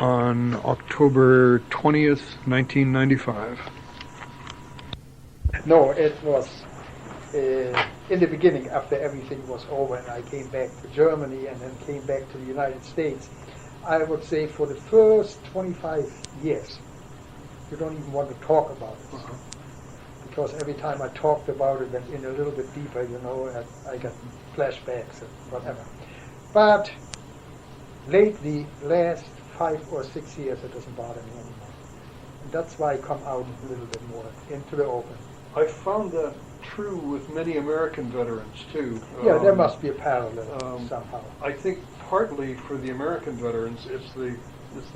on October 20th, 1995. No, it was in the beginning, after everything was over and I came back to Germany and then came back to the United States. I would say for the first 25 years, you don't even want to talk about it. Uh-huh. Because every time I talked about it, went in a little bit deeper, I got flashbacks and whatever. But lately, last 5 or 6 years, it doesn't bother me anymore. And that's why I come out a little bit more into the open. I found that true with many American veterans, too. Yeah, there must be a parallel somehow. I think partly for the American veterans, it's the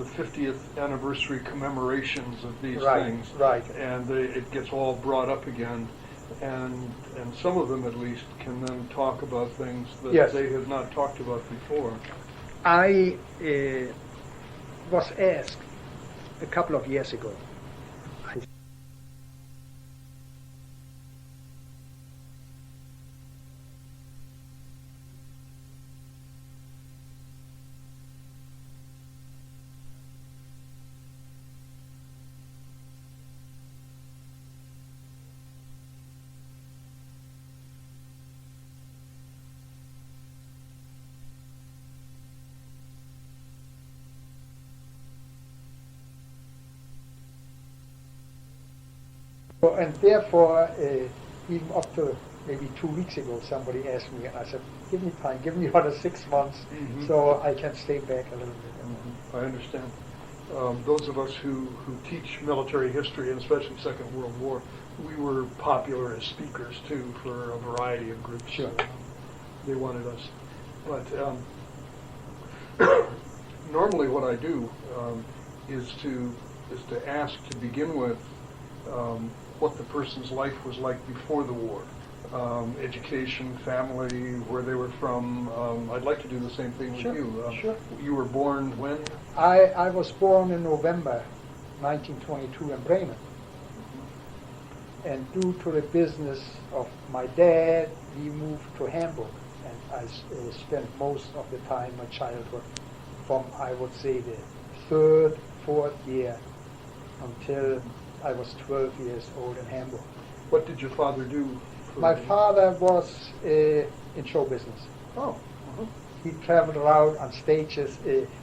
50th anniversary commemorations of these things. Right. And it gets all brought up again. And some of them, at least, can then talk about things that they have not talked about before. I was asked a couple of years ago. And therefore, even up to maybe 2 weeks ago, somebody asked me, and I said, give me time, give me another 6 months, so I can stay back a little bit. I understand. Those of us who teach military history, and especially Second World War, we were popular as speakers, too, for a variety of groups. Sure. They wanted us. But normally what I do is to ask to begin with what the person's life was like before the war. Education, family, where they were from. I'd like to do the same thing with you. Sure. You were born when? I was born in November 1922 in Bremen. And due to the business of my dad, we moved to Hamburg. And I spent most of the time, my childhood, from, I would say, the 3rd, 4th year until I was 12 years old in Hamburg. What did your father do? My father was in show business. Oh. He traveled around on stages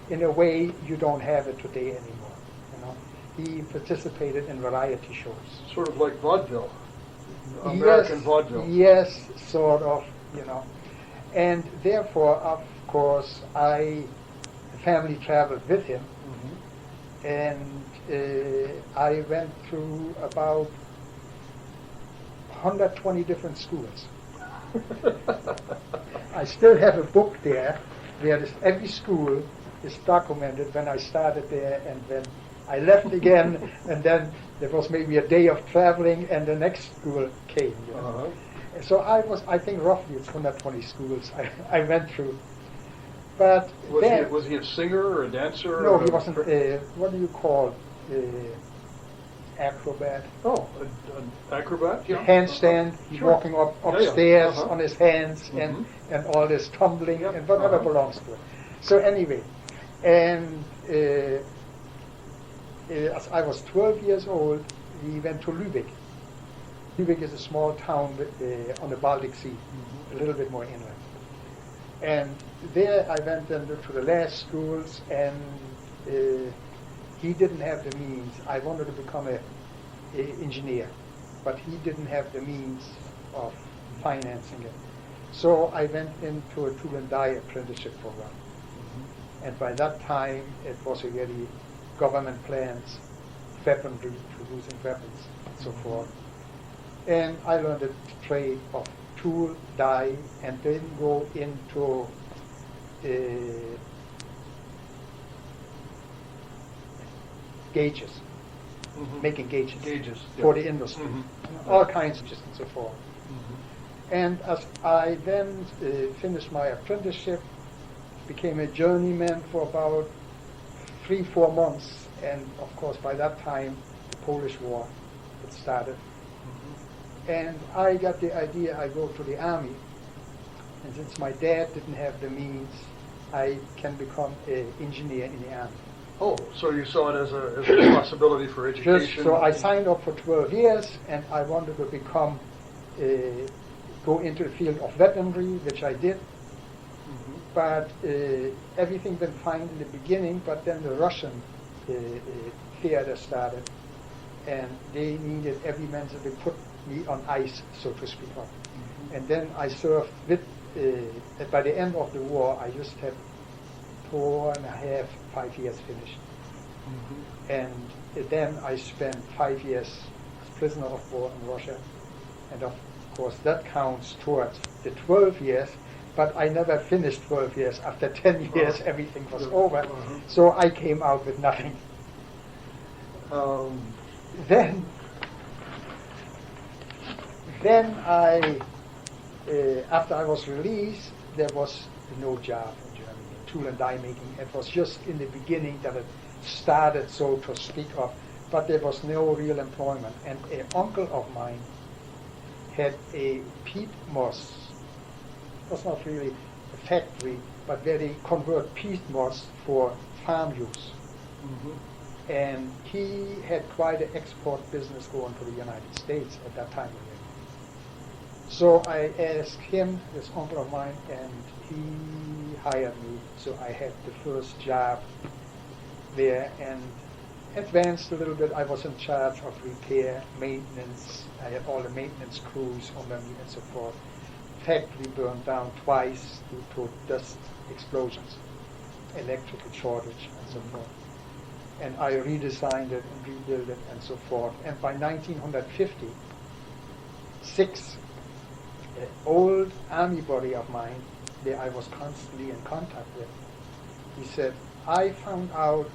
in a way you don't have it today anymore. He participated in variety shows. Sort of like vaudeville, American vaudeville. Yes, sort of, And therefore, of course, the family traveled with him. And I went through about 120 different schools. I still have a book there where every school is documented when I started there and when I left again, and then there was maybe a day of traveling and the next school came. So I think roughly it's 120 schools I went through. But was he a singer or a dancer? No, he wasn't. What do you call acrobat? Oh, an acrobat? Yeah. Handstand, walking upstairs on his hands and all this tumbling and whatever belongs to it. So anyway, and as I was 12 years old, we went to Lübeck. Lübeck is a small town on the Baltic Sea, a little bit more inland. And there I went to the last schools, and he didn't have the means. I wanted to become an engineer, but he didn't have the means of financing it. So I went into a tool and die apprenticeship program. And by that time, it was already government plans, weaponry, producing weapons, and so forth. And I learned the trade of tool, die, and then go into gauges, making gauges for the industry, all kinds of and so forth. And as I then finished my apprenticeship, became a journeyman for about 3-4 months, and of course by that time the Polish War had started. And I got the idea I go to the army, and since my dad didn't have the means, I can become an engineer in the army. Oh, so you saw it as a possibility for education? So I signed up for 12 years, and I wanted to go into the field of weaponry, which I did. Mhm. But everything went fine in the beginning, but then the Russian theater started, and they needed every man, so they put me on ice, so to speak. Mhm. And then I served with, by the end of the war, I just had 4.5, 5 years finished. Mhm. And then I spent 5 years as prisoner of war in Russia. And of course that counts towards the 12 years, but I never finished 12 years. After 10 years everything was over, so I came out with nothing. Then I, after I was released, there was no job in Germany, tool and die making. It was just in the beginning that it started, so to speak of, but there was no real employment. And an uncle of mine had a peat moss. It was not really a factory, but where they convert peat moss for farm use. Mhm. And he had quite an export business going to the United States at that time already. So I asked him, this uncle of mine, and he hired me. So I had the first job there and advanced a little bit. I was in charge of repair, maintenance. I had all the maintenance crews under me and so forth. Factory burned down twice due to dust explosions, electrical shortage and so forth. And I redesigned it and rebuilt it and so forth. And by 1956, an old army buddy of mine that I was constantly in contact with, he said, I found out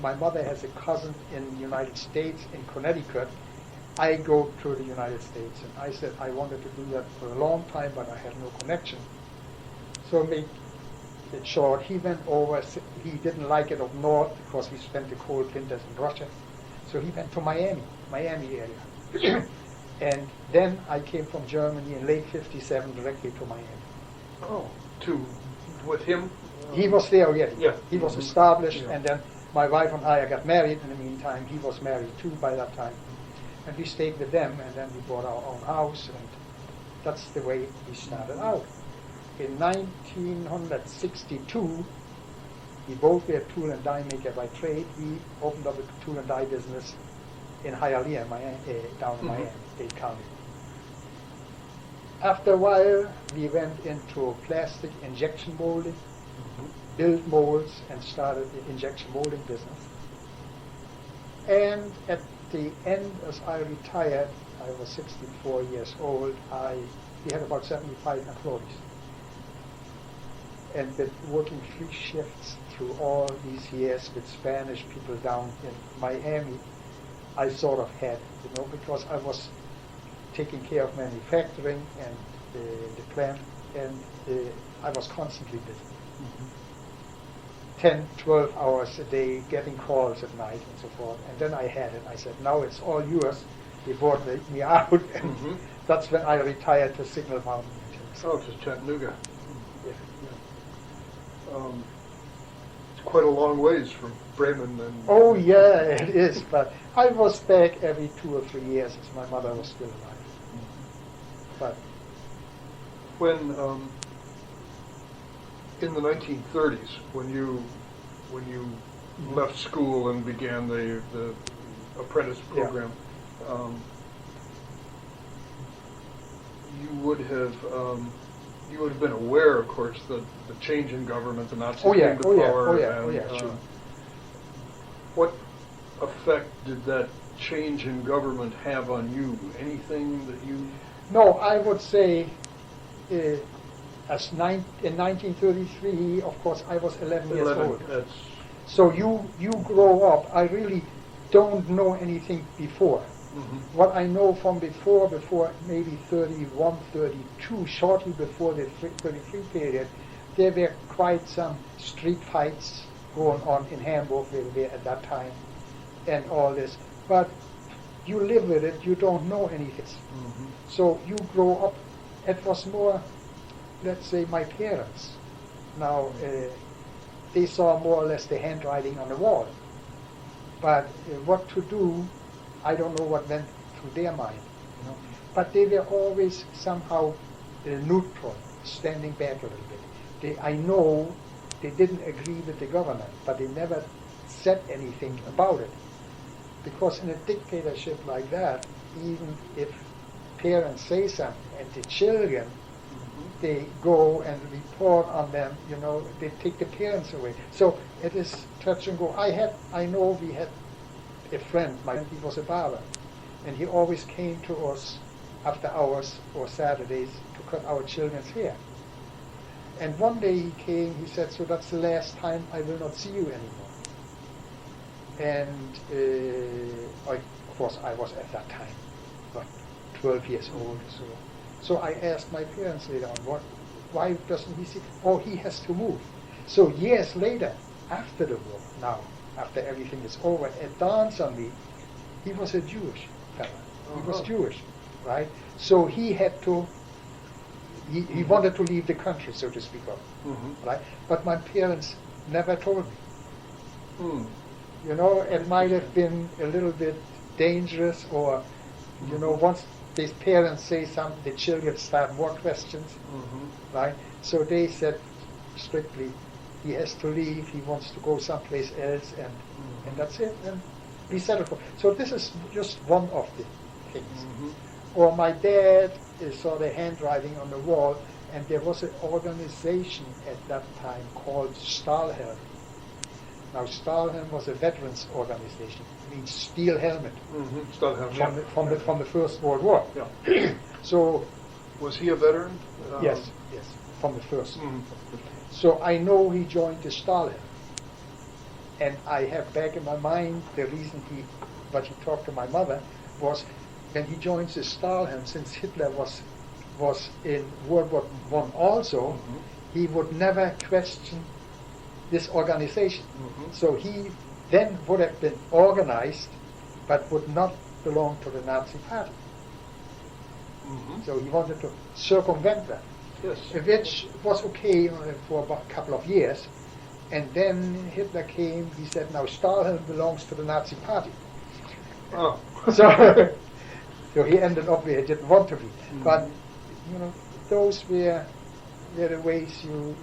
my mother has a cousin in the United States, in Connecticut. I go to the United States. And I said, I wanted to do that for a long time, but I had no connection. So make it short, he went over, he didn't like it up north because we spent the cold winters in Russia. So he went to Miami area. And then I came from Germany in late 57 directly to Miami. Oh, with him? He was there already. Yeah. He was established, Yeah. and then my wife and I got married in the meantime. He was married too by that time. And we stayed with them, and then we bought our own house, and that's the way we started out. In 1962, we both were tool and die maker by trade. He opened up a tool and die business in Hialeah, down in Miami, Dade County. After a while, we went into plastic injection molding, built molds, and started the injection molding business. And at the end, as I retired, I was 64 years old, we had about 75 employees. And with working 3 shifts through all these years with Spanish people down in Miami, I sort of had, because I was taking care of manufacturing and the plant, and I was constantly busy. 10, 12 hours a day, getting calls at night and so forth. And then I had it. I said, now it's all yours. They bought me out, and that's when I retired to Signal Mountain. Oh, to Chattanooga. Yeah. It's quite a long ways from Bremen and... Oh yeah, it is, but I was back every 2 or 3 years as my mother was still alive. But when in the 1930s, when you left school and began the apprentice program, you would have been aware, of course, that the change in government, the Nazis came to power. Sure. What effect did that change in government have on you? Anything that you... No, I would say in 1933, of course, I was 11 years old. So you grow up. I really don't know anything before. What I know from before maybe 31, 32, shortly before the 33 period, there were quite some street fights going on in Hamburg at that time and all this. But you live with it, you don't know anything. So you grow up, it was more, let's say, my parents. Now, they saw more or less the handwriting on the wall. But what to do, I don't know what went through their mind. You know? But they were always somehow neutral, standing back a little bit. I know they didn't agree with the government, but they never said anything about it. Because in a dictatorship like that, even if parents say something and the children, they go and report on them, you know, they take the parents away. So it is touch and go. I know we had a friend, he was a barber, and he always came to us after hours or Saturdays to cut our children's hair. And one day he came, he said, so that's the last time I will not see you anymore. And of course I was at that time, what, 12 years old. So I asked my parents later on, why doesn't he see? Oh, he has to move. So years later, after the war, now, after everything is over, it dawns on me, he was a Jewish fellow. He was Jewish, right? So he had to, he wanted to leave the country, so to speak of, right? But my parents never told me. You know, it might have been a little bit dangerous, or, you know, once these parents say something, the children start more questions, right? So they said strictly, he has to leave, he wants to go someplace else, and that's it, and we settled for. So this is just one of the things. Or my dad saw the handwriting on the wall, and there was an organization at that time called Stahlhelm. Now, Stahlhelm was a veterans organization. It means steel helmet. Stahlhelm, from the First World War. Yeah. So, was he a veteran? Yes, from the first. So I know he joined the Stahlhelm, and I have back in my mind the reason what he talked to my mother was when he joins the Stahlhelm, since Hitler was in World War I also, he would never question this organization. So he then would have been organized, but would not belong to the Nazi Party. So he wanted to circumvent that, which was okay for about a couple of years. And then Hitler came, he said, now Stahlhelm belongs to the Nazi Party. Oh. So he ended up where he didn't want to be. But, you know, those were the ways you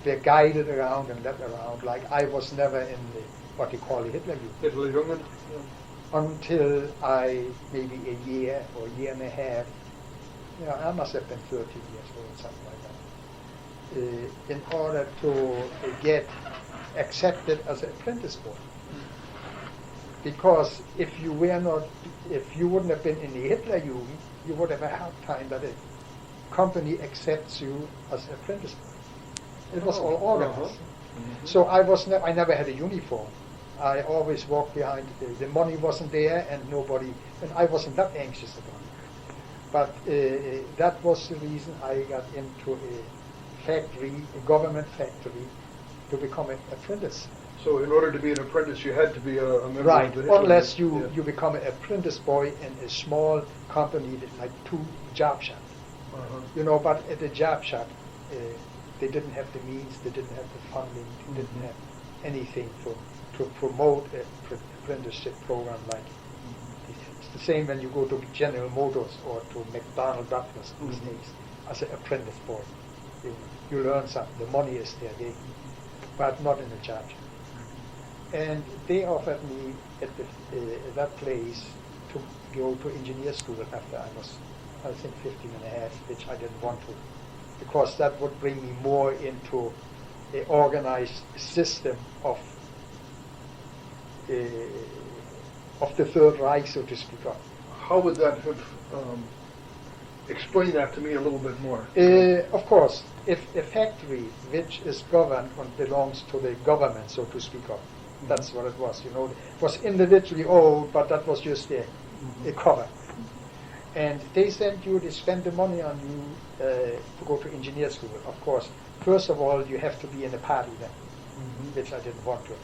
were guided around and led around. Like I was never in the, what you call the Hitler Youth. Hitlerjugend? Until I, maybe a year or a year and a half, you know, I must have been 13 years old, something like that, in order to get accepted as an apprentice boy. Because if you wouldn't have been in the Hitlerjugend, you would have a hard time that a company accepts you as an apprentice boy. It was all organized. So I never had a uniform. I always walked behind. The money wasn't there, and I wasn't that anxious about it. But that was the reason I got into a factory, a government factory, to become an apprentice. So in order to be an apprentice, you had to be a member of the Hitler unless you become an apprentice boy in a small company with like 2 job shops. You know, but at the job shop, they didn't have the means, they didn't have the funding, they didn't have anything to promote an apprenticeship program like it's the same when you go to General Motors or to McDonnell Douglas these days as an apprentice boy. You learn something, the money is there, but not in the job shop. And they offered me at that place to go to engineer school after I was, I think, 15 and a half, which I didn't want to, because that would bring me more into an organized system of the Third Reich, so to speak of. How would that have, explain that to me a little bit more? Of course, if a factory which is governed and belongs to the government, so to speak of, that's what it was, you know. It was individually owned, but that was just a cover. And they spend the money on you to go to engineer school. Of course, first of all, you have to be in a party then, which I didn't want to.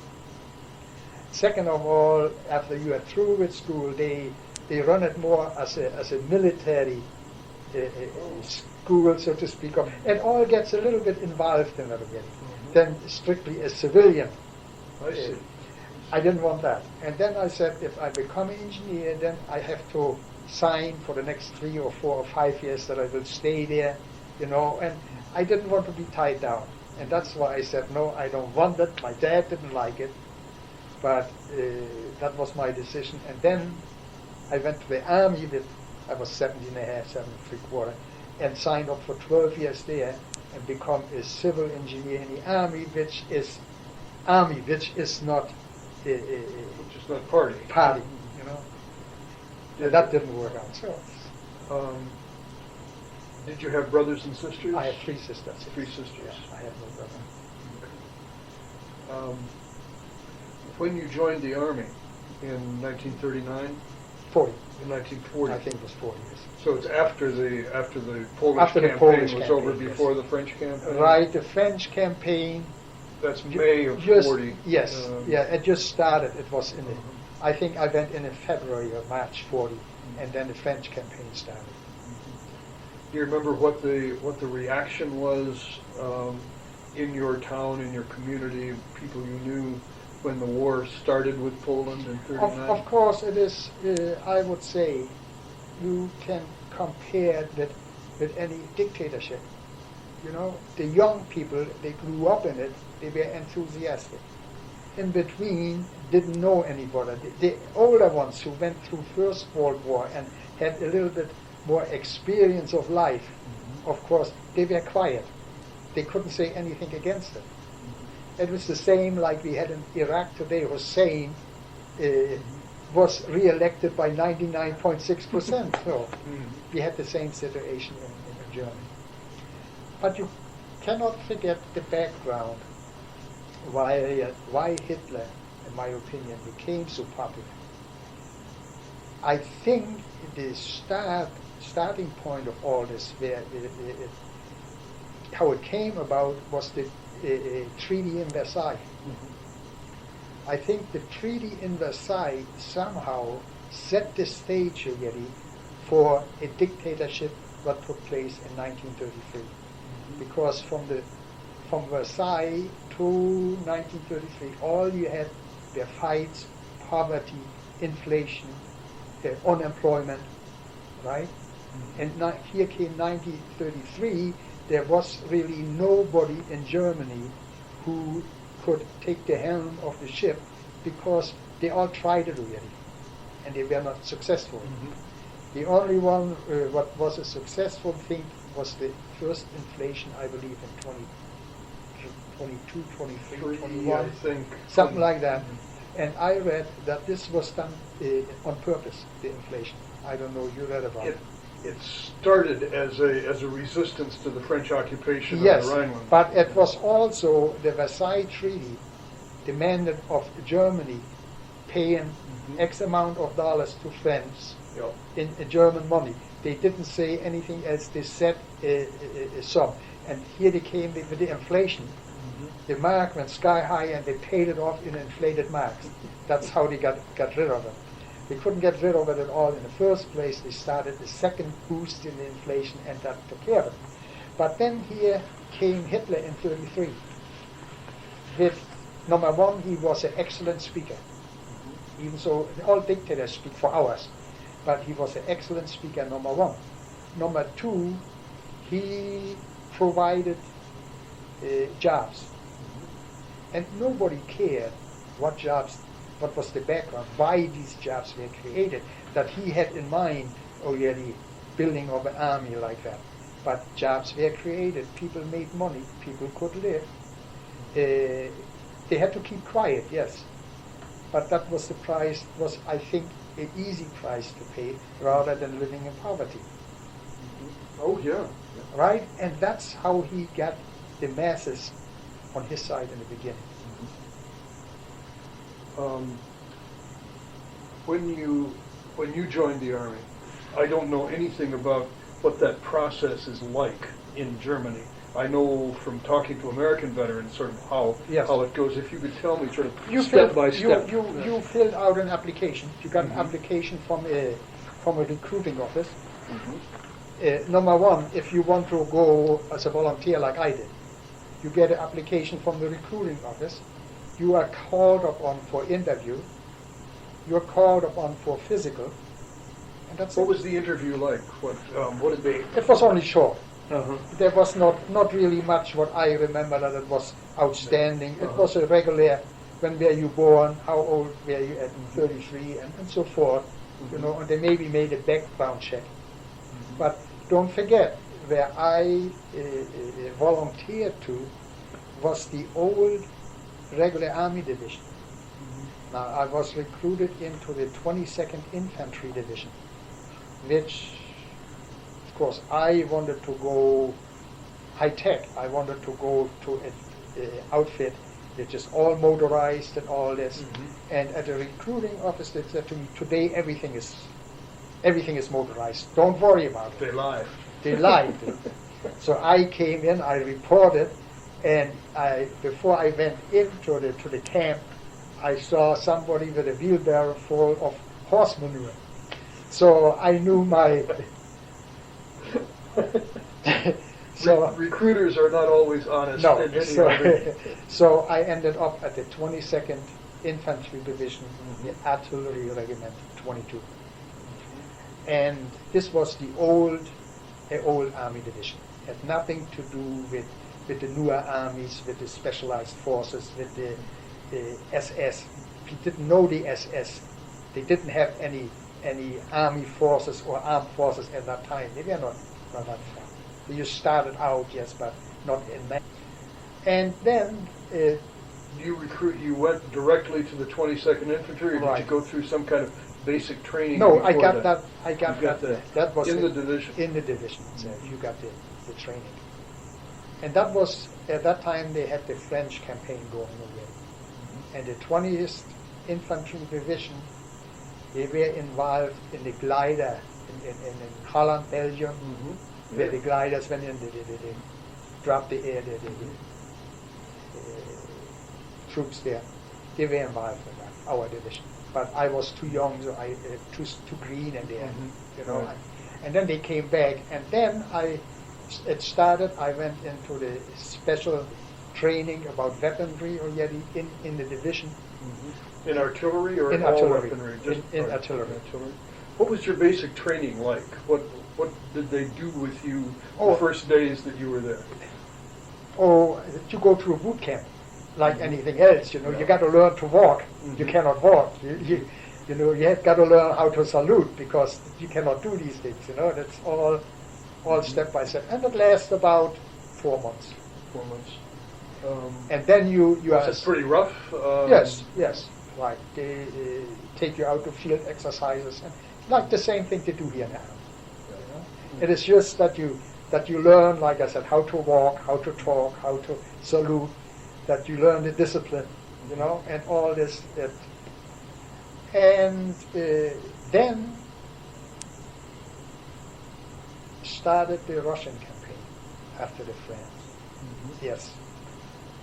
Second of all, after you are through with school, they run it more as a military school, so to speak of. It all gets a little bit involved in it again. than strictly a civilian. I see. I didn't want that. And then I said, if I become an engineer, then I have to sign for the next 3 or 4 or 5 years that I will stay there, and I didn't want to be tied down. And that's why I said, no, I don't want it. My dad didn't like it, but that was my decision. And then I went to the Army I was 17 and a half, 7 3/4, and signed up for 12 years there and become a civil engineer in the Army, which is not Which is not party. party, And that didn't work out. So Did you have brothers and sisters? I have 3 sisters. 3 sisters. Yeah, I have no brother. When you joined the Army in 1939? 40. In 1940? I think it was 40 years. So it's after the Polish After the campaign Polish was campaign, over, yes. before the French campaign? Right, the French campaign. That's May of just, 40. Yes, it just started. It was I think I went in February or March 40, and then the French campaign started. Do you remember what the reaction was in your town, in your community, people you knew when the war started with Poland in 39? Of course, it is. I would say you can compare that with any dictatorship. The young people, they grew up in it. They were enthusiastic. In between, didn't know anybody. The older ones who went through First World War and had a little bit more experience of life, of course, they were quiet. They couldn't say anything against it. It was the same like we had in Iraq today. Hussein was re-elected by 99.6%. So we had the same situation in Germany. But you cannot forget the background why Hitler, in my opinion, became so popular. I think the starting point of all this, how it came about, was the treaty in Versailles. I think the treaty in Versailles somehow set the stage already for a dictatorship that took place in 1933. Because from Versailles to 1933, all you had were fights, poverty, inflation, unemployment, right? And here came 1933. There was really nobody in Germany who could take the helm of the ship because they all tried it already, and they were not successful. The only one what was a successful thing was the first inflation, I believe, in 22, 23, 21, I think. something like that. And I read that this was done on purpose, the inflation. I don't know, you read about it. It started as a resistance to the French occupation Yes, of the Rhineland. but it was also the Versailles Treaty demanded of Germany paying X amount of dollars to France in German money. They didn't say anything else. They said a sum. And here they came with the inflation. The mark went sky high, and they paid it off in inflated marks. That's how they got rid of it. They couldn't get rid of it at all in the first place. They started the second boost in the inflation, and that took care of it. But then here came Hitler in 1933. With number one, he was an excellent speaker. Even so, all dictators speak for hours, but he was an excellent speaker, number one. Number two, he provided jobs. And nobody cared what jobs, what was the background, why these jobs were created, that he had in mind already building of an army like that. But jobs were created, people made money, people could live. They had to keep quiet, yes. But that was the price, was I think an easy price to pay rather than living in poverty. Oh, yeah. Right? And that's how he got the masses on his side in the beginning. When you joined the Army, I don't know anything about what that process is like in Germany. I know from talking to American veterans sort of how it goes. If you could tell me sort of step by step. You filled out an application. You got an application from a recruiting office. Number one, if you want to go as a volunteer like I did, you get an application from the recruiting office, you are called upon for interview, you're called upon for physical, and that's What it. was the interview like? What did they? It was only short. Uh-huh. There was not really much what I remember that it was outstanding. It was a regular, when were you born, how old were you at 33, and so forth, you know, and they maybe made a background check. But don't forget, where I volunteered to was the old regular Army division. Now, I was recruited into the 22nd Infantry Division, which, of course, I wanted to go high-tech. I wanted to go to an outfit which is all motorized and all this. And at the recruiting office, they said to me, today everything is motorized. Don't worry about it. They lied. They lied. So I came in, I reported, and before I went into the camp, I saw somebody with a wheelbarrow full of horse manure. So I knew my... Recruiters are not always honest. No, in any other- so I ended up at the 22nd Infantry Division, the Artillery Regiment 22. And this was the old Army division. Had nothing to do with the newer armies, with the specialized forces, with the SS. We didn't know the SS. They didn't have any army forces or armed forces at that time. They were not that far. They just started out, yes, but not in that. And then You went directly to the 22nd Infantry, or did Right. you go through some kind of basic training? no, I before got that? that. I got You got that. That was in it. the division. In the division itself, you got the training, and that was at that time they had the French campaign going already, and the 20th Infantry Division, they were involved in the glider in Holland, Belgium, where the gliders went in, they dropped the air, the troops there. They were involved in that, our division. But I was too young, so I too green in there, you know. Right. And then they came back, and then it started. I went into the special training about weaponry already in the division. In artillery or In all artillery. weaponry? In Right, artillery. What was your basic training like? What did they do with you Oh. the first days that you were there? Or you go through a boot camp, like anything else. You know, you got to learn to walk. You cannot walk. You know, you have got to learn how to salute because you cannot do these things. You know, that's all step by step, and it lasts about 4 months. 4 months. And then you are Was it pretty rough? yes, right. They take you out to field exercises, and like the same thing they do here now. You know? It is just that you learn, like I said, how to walk, how to talk, how to salute. That you learn the discipline, you know, and all this. And then started the Russian campaign after the France. Yes.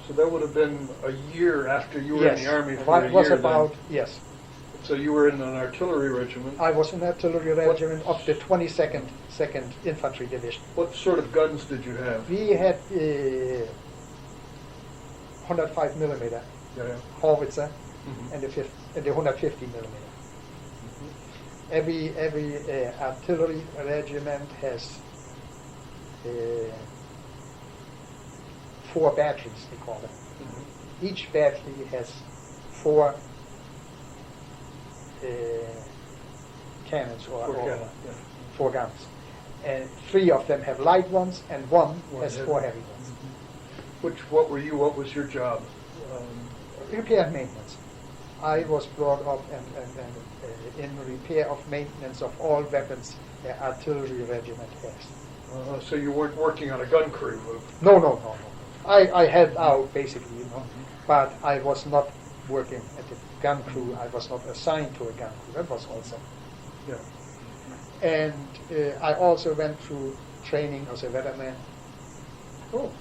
So that would have been a year after you were Yes. in the Army for Well, a it was year about, then. yes. So you were in an artillery regiment. I was in artillery regiment of the 22nd Infantry Division. What sort of guns did you have? We had 105 millimeter Yeah. howitzer Mhm. and the 150 millimeter. Every artillery regiment has 4 batteries, they call them. Each battery has 4 cannons or Yeah. 4 guns. And 3 of them have light ones and one has heavy. 4 heavy ones. What were you? What was your job? Repair and maintenance. I was brought up in repair of maintenance of all weapons the artillery regiment has. So you weren't working on a gun crew? No. I helped out basically, you know, but I was not working at the gun crew. I was not assigned to a gun crew. That was also. Yeah. And I also went through training as a weatherman. Oh.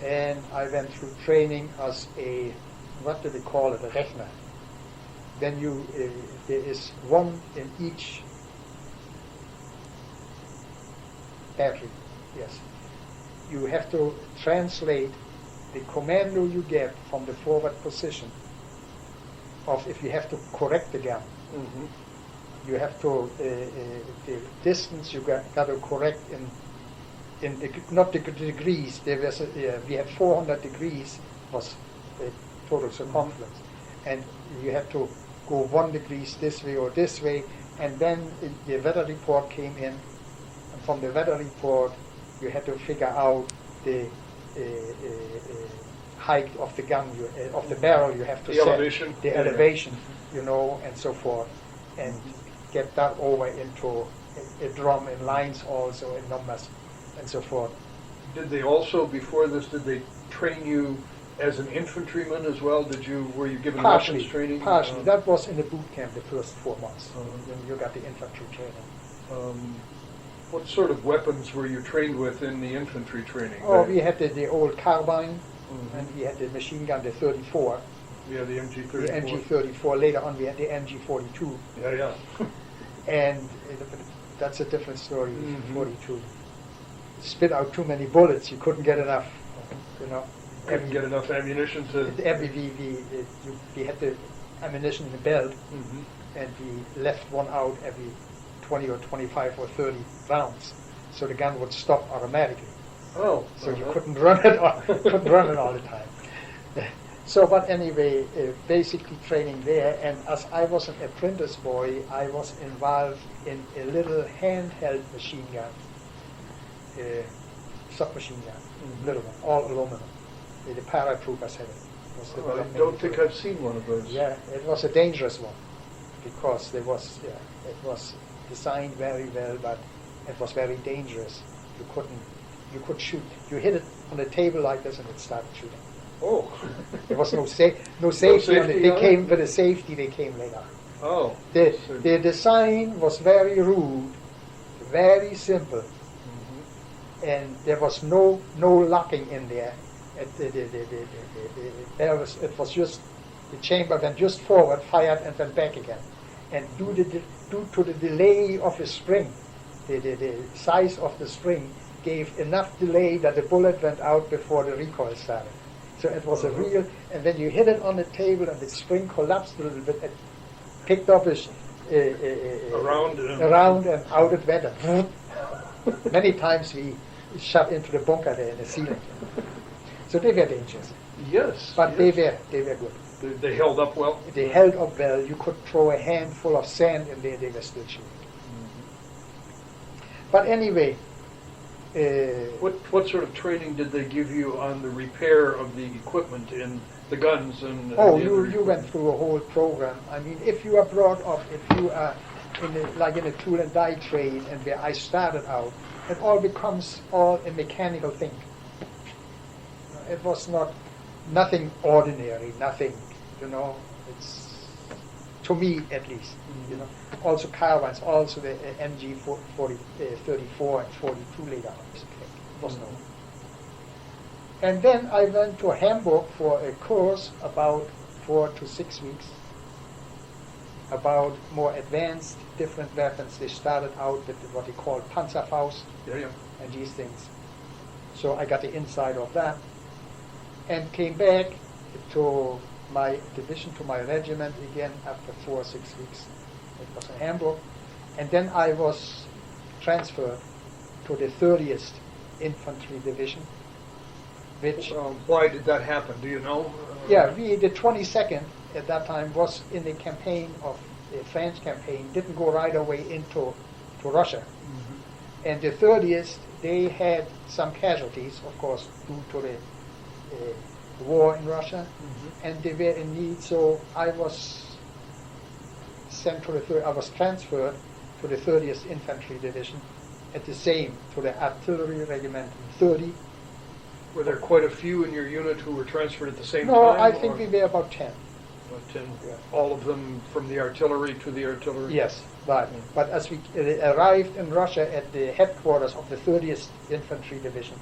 And I went through training as a, what do they call it, a Rechner. Then there is one in each battery, yes. You have to translate the commando you get from the forward position of if you have to correct the gun. Mhm. You have to, the distance you got to correct in not the degrees. There was we had 400 degrees was the total circumference, and you had to go 1 degree this way or this way, and then the weather report came in, and from the weather report you had to figure out the height of the gun, of the barrel you have to The set, elevation. the Yeah. elevation, and so forth, and get that over into a drum in lines also, in numbers, and so forth. Did they also, before this, did they train you as an infantryman as well? Were you given Partially, weapons training? partially. That was in the boot camp the first 4 months, Uh-huh. when you got the infantry training. What sort of weapons were you trained with in the infantry training? Oh, we had the old carbine, Mhm. and we had the machine gun, the 34, Yeah, the the MG-34. MG-34. Later on, we had the MG-42, Yeah, yeah. and that's a different story. Mhm. 42 spit out too many bullets. You couldn't get enough. Couldn't get enough ammunition to... We had the ammunition in the belt, Mhm. and we left one out every 20 or 25 or 30 rounds, so the gun would stop automatically. Oh. So you uh-huh. couldn't run it all the time. So, but anyway, basically training there, and as I was an apprentice boy, I was involved in a little handheld machine gun, submachine gun, Mhm. little one, all aluminum. The paratroopers had it. Was Oh, I developed don't think for it. I've seen one of those. Yeah, it was a dangerous one because it was designed very well, but it was very dangerous. You could shoot. You hit it on the table like this, and it started shooting. Oh. There was no safety on it. safety They on came it? with the safety. They came later. Oh. The design was very rude, very simple, Mhm. and there was no locking in there. It was just the chamber went just forward, fired, and went back again. And due to the delay of the spring, the size of the spring gave enough delay that the bullet went out before the recoil started. So it was a real, and then you hit it on the table and the spring collapsed a little bit and picked up around and out it went. Many times we shot into the bunker there in the ceiling. So they were dangerous, Yes. but yes. they were good. They held up well? They held up well. You could throw a handful of sand in there, they were still shooting. But anyway, What sort of training did they give you on the repair of the equipment in the guns and? oh, the you other went through a whole program. I mean, if you are brought up, if you are in a tool and die trade, and where I started out, it all becomes all a mechanical thing. It was nothing ordinary, nothing, it's, to me at least, Also carbines, also the MG 34 and 42 later on. It was no. And then I went to Hamburg for a course about 4 to 6 weeks about more advanced, different weapons. They started out with what they call Panzerfaust Yeah. and these things. So I got the inside of that and came back to my division, to my regiment again after 4 or 6 weeks. It was in Hamburg. And then I was transferred to the 30th Infantry Division, which... Why did that happen? Do you know? the 22nd at that time was in the campaign of the French campaign, didn't go right away into Russia. Mm-hmm. And the 30th, they had some casualties, of course, due to the war in Russia, Mm-hmm. and they were in need. So I was sent to I was transferred to the 30th Infantry Division, at the same to the Artillery Regiment 30. Were there quite a few in your unit who were transferred at the same No, time? I think or we were about 10. about 10? Yeah. All of them from the artillery to the artillery? Yes, right. But as we arrived in Russia at the headquarters of the 30th Infantry Division,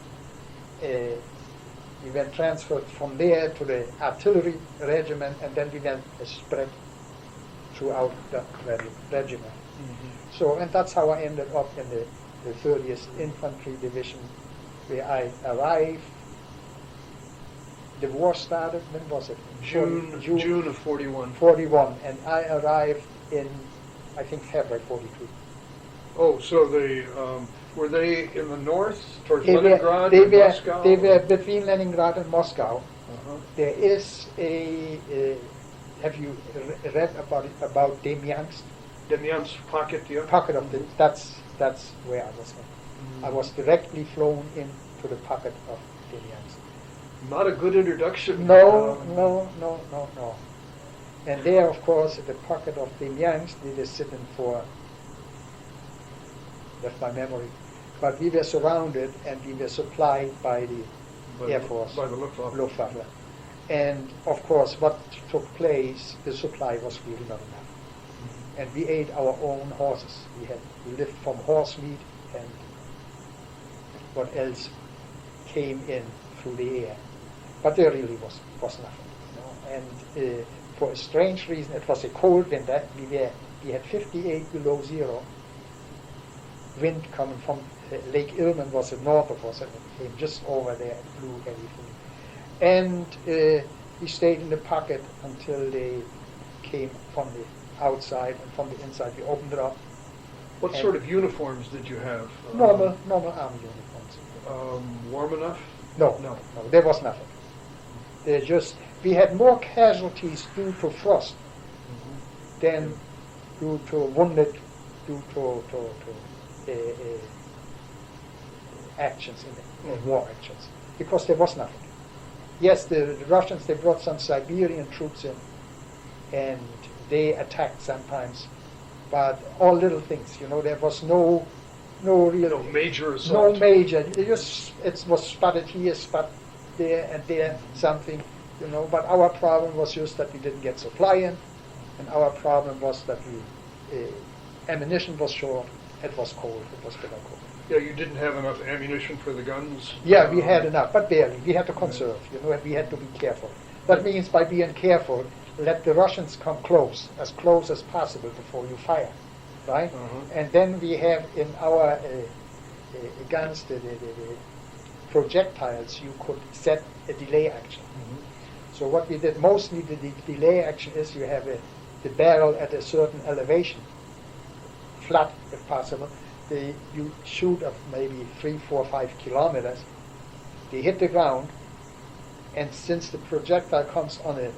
we went transferred from there to the Artillery Regiment, and then we went spread throughout the regiment. Mm-hmm. So, and that's how I ended up in the 30th Infantry Division, where I arrived the war started. When was it? June of 41. 41, and I arrived in, I think, February 42. Oh, so they were they in the north towards They Leningrad were, and Moscow? They were between Leningrad and Moscow. Uh-huh. There is have you read about Demyansk? Demyansk pocket, yeah. Pocket of the, that's where I was in. I was directly flown into the pocket of Demyansk. Not a good introduction. No. And there, of course, at the pocket of Demyansk, we were sitting for, that's my memory, but we were surrounded and we were supplied by the Air Force. By the Luftwaffe. And, of course, what took place, the supply was really not enough. And we ate our own horses. We lived from horse meat and what else came in through the air. But there really was nothing. You know? And for a strange reason, it was a cold winter. We had 58 below zero. Wind coming from Lake Ilmen was the north of us, and it came just over there and blew everything. And we stayed in the pocket until they came from the outside, and from the inside we opened it up. What sort of uniforms did you have? Normal army uniforms. Warm enough? No, there was nothing. We had more casualties due to frost than due to wounded, due to actions in war actions, because there was nothing. Yes, the Russians, they brought some Siberian troops in, and they attacked sometimes, but all little things, you know, there was no real... No major assault. No major. It was spotted here, spotted there, and there, something, you know, but our problem was just that we didn't get supply in, and our problem was that ammunition was short, it was cold, it was bitter cold. Yeah, you didn't have enough ammunition for the guns? Yeah, we had enough, but barely. We had to conserve, you know, and we had to be careful. That means by being careful, let the Russians come close as possible before you fire, right? And then we have in our guns, the projectiles, you could set a delay action. So what we did mostly, the delay action is you have the barrel at a certain elevation, flat if possible. You shoot of maybe 3, 4, 5 kilometers. They hit the ground, and since the projectile comes on a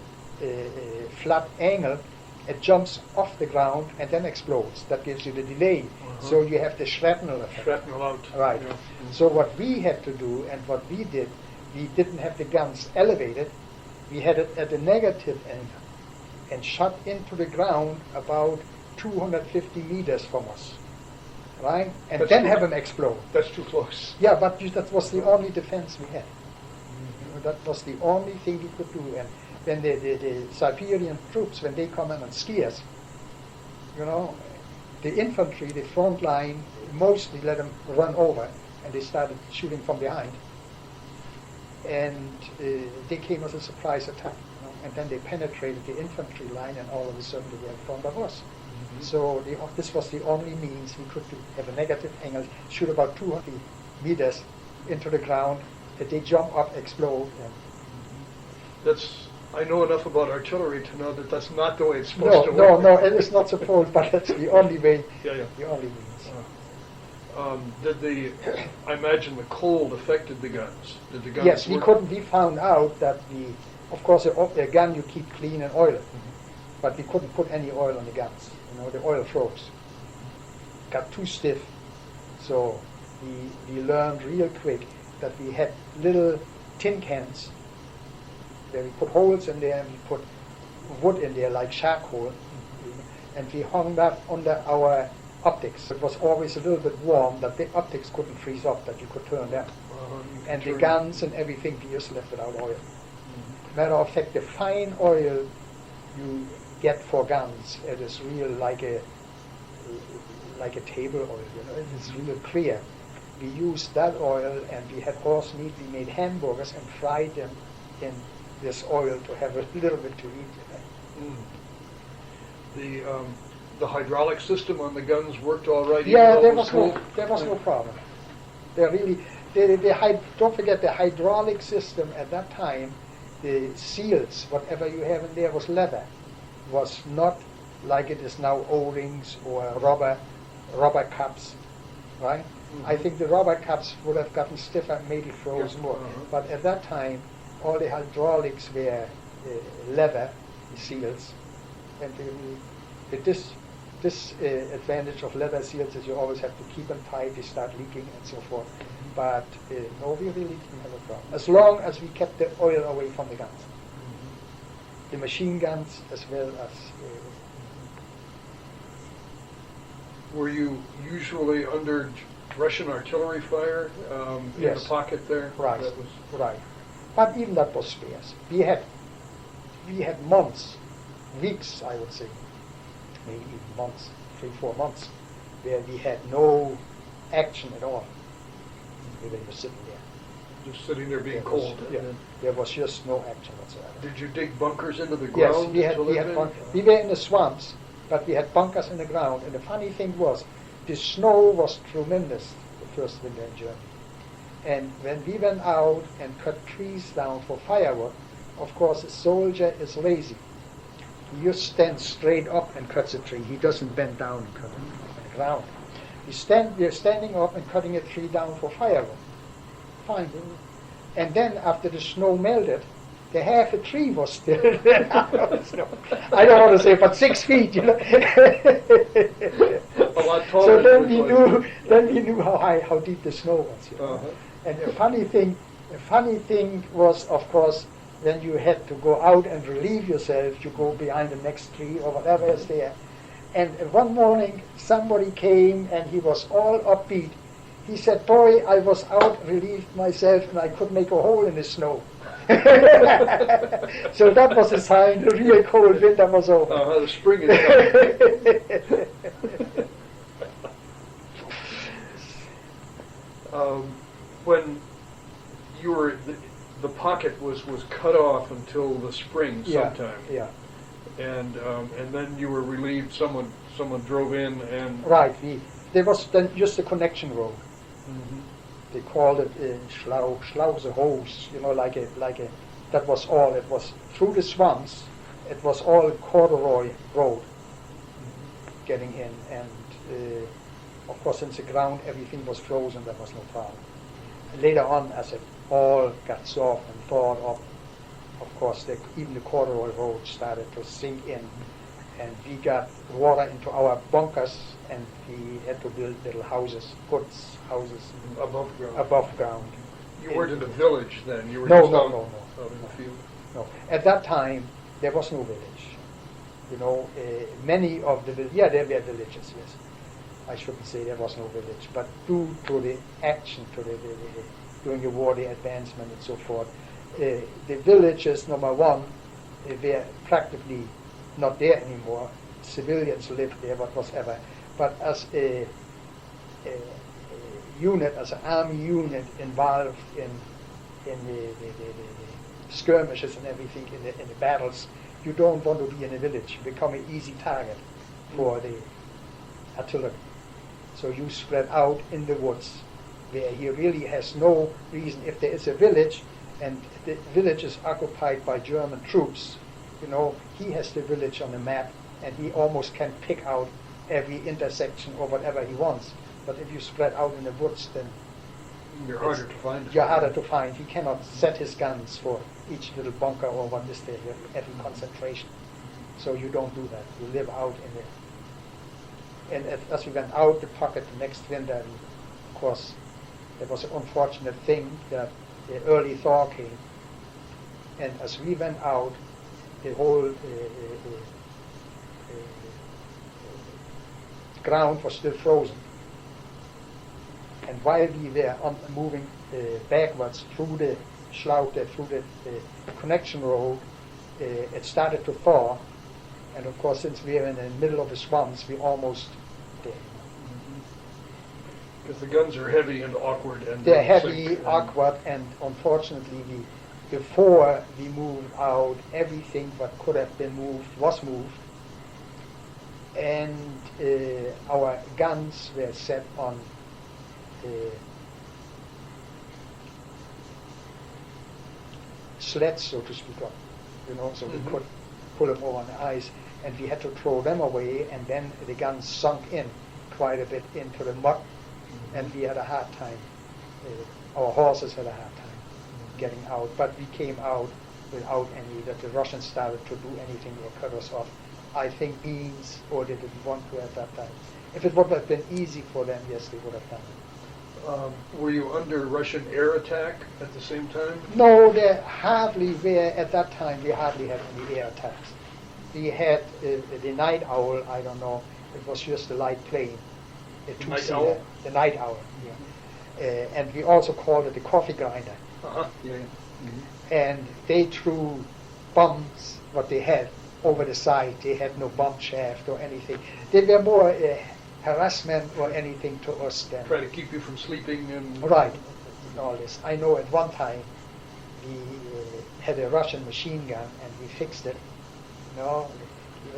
flat angle, it jumps off the ground and then explodes. That gives you the delay. So you have the shrapnel effect. Shrapnel out. Right. Yeah. So what we had to do and what we did, we didn't have the guns elevated. We had it at a negative angle and shot into the ground about 250 meters from us. Right? And That's then too- have them explode. That's too close. Yeah, but that was the only defense we had. That was the only thing we could do. And then the Siberian troops, when they come in on skiers, you know, the infantry, the front line, mostly let them run over, and they started shooting from behind. And they came as a surprise attack. You know, and then they penetrated the infantry line, and all of a sudden they were in front of us. So this was the only means we could do. Have a negative angle, shoot about 200 meters into the ground, that they jump up, explode. And I know enough about artillery to know that that's not the way it's supposed to work. No, it is not supposed, but that's the only way, Yeah. the only means. I imagine the cold affected the guns. Did the guns Yes, work? we found out that of course, a gun you keep clean and oil it, but we couldn't put any oil on the guns. You know, the oil froze. Got too stiff. So we learned real quick that we had little tin cans where we put holes in there and we put wood in there like charcoal, and we hung that under our optics. It was always a little bit warm that the optics couldn't freeze up, that you could turn them. And the guns and everything we just left without oil. Matter of fact, the fine oil you get for guns, it is real like a table oil, you know, it is real clear. We used that oil, and we had horse meat. We made hamburgers and fried them in this oil to have a little bit to eat. You know. The hydraulic system on the guns worked all right. Yeah, even though there was no problem. They really, don't forget the hydraulic system at that time the seals, whatever you have in there, was leather. Was not like it is now O-rings or rubber cups, right? Mm-hmm. I think the rubber cups would have gotten stiffer, maybe frozen more. But at that time, all the hydraulics were leather seals, and this advantage of leather seals is you always have to keep them tight, they start leaking and so forth. But no, we really didn't have a problem. As long as we kept the oil away from the guns. The machine guns as well as... Were you usually under Russian artillery fire in Yes. the pocket there? Right, That was, right. But even that was scarce. We had months, weeks, I would say, maybe even months, 3-4 months, where we had no action at all. We were just sitting there. just sitting there being There cold. was- yeah, there was just no action whatsoever. Did you dig bunkers into the Yes, ground? we had to live in? we were in the swamps, but we had bunkers in the ground. And the funny thing was, the snow was tremendous the first winter in Germany. And when we went out and cut trees down for firewood, of course, a soldier is lazy. He just stands straight up and cuts a tree. He doesn't bend down and cut it on the ground. We are standing up and cutting a tree down for firewood. Fine. And then after the snow melted, the half a tree was still there. I don't want to say, but 6 feet, you know. A lot taller. So then than we knew how deep the snow was. You know? Uh-huh. And the funny thing was, of course, when you had to go out and relieve yourself, you go behind the next tree or whatever is there. And one morning, somebody came and he was all upbeat. He said, "Boy, I was out, relieved myself, and I could make a hole in the snow." So that was a sign the real cold winter was over. The spring is coming. When you were, the pocket was cut off until the spring sometime. Yeah. And then you were relieved. Someone drove in and. Right. There was then just a connection road. Mm-hmm. They called it Schlause hose, you know, like a. That was all. It was through the swamps. It was all corduroy road getting in, and of course, since the ground everything was frozen, there was no problem. Later on, as it all got soft and thawed up, of course, even the corduroy road started to sink in, and we got water into our bunkers, and we had to build little houses, goods houses Above ground. above ground. You weren't in a village then. You were No, just no, out, no, no. out in the field. No, at that time there was no village. You know, many of the there were villages. Yes, I shouldn't say there was no village, but due to the action, to the during the war, the advancement and so forth, the villages, number one, were practically not there anymore. Civilians lived there, but whatever. But as a unit, as an army unit involved in the skirmishes and everything, in the battles, you don't want to be in a village. You become an easy target for the artillery. So you spread out in the woods, where he really has no reason. If there is a village, and the village is occupied by German troops, you know, he has the village on the map, and he almost can pick out every intersection or whatever he wants. But if you spread out in the woods, then You're harder to find. you're harder to find. He cannot set his guns for each little bunker or what is there, every concentration. So you don't do that. You live out in the... And as we went out the pocket the next winter, and of course, there was an unfortunate thing that the early thaw came. And as we went out, the whole ground was still frozen. And while we were moving backwards through the Schlaute, through the connection road, it started to thaw. And of course, since we were in the middle of the swamps, we almost dead. Because the guns are heavy and awkward. And They're they'll heavy, sink, and- awkward, and unfortunately, before we moved out, everything that could have been moved was moved. And our guns were set on sleds, so to speak, on, so we Mhm. could pull them over on the ice, and we had to throw them away, and then the guns sunk in quite a bit into the mud, and we had a hard time. Our horses had a hard time getting out, but we came out without any, that the Russians started to do anything or cut us off. I think beans, or they didn't want to at that time. If it would have been easy for them, yes, they would have done it. Were you under Russian air attack at the same time? No, there hardly were, at that time, we hardly had any air attacks. We had the night owl, I don't know, it was just a light plane. Night owl? The night owl, yeah. And we also called it the coffee grinder. Uh-huh. Yeah. Mm-hmm. And they threw bombs, what they had, over the side. They had no bomb shaft or anything. They were more harassment or anything to us than... Try to keep you from sleeping and... Right, and all this. I know at one time we had a Russian machine gun and we fixed it.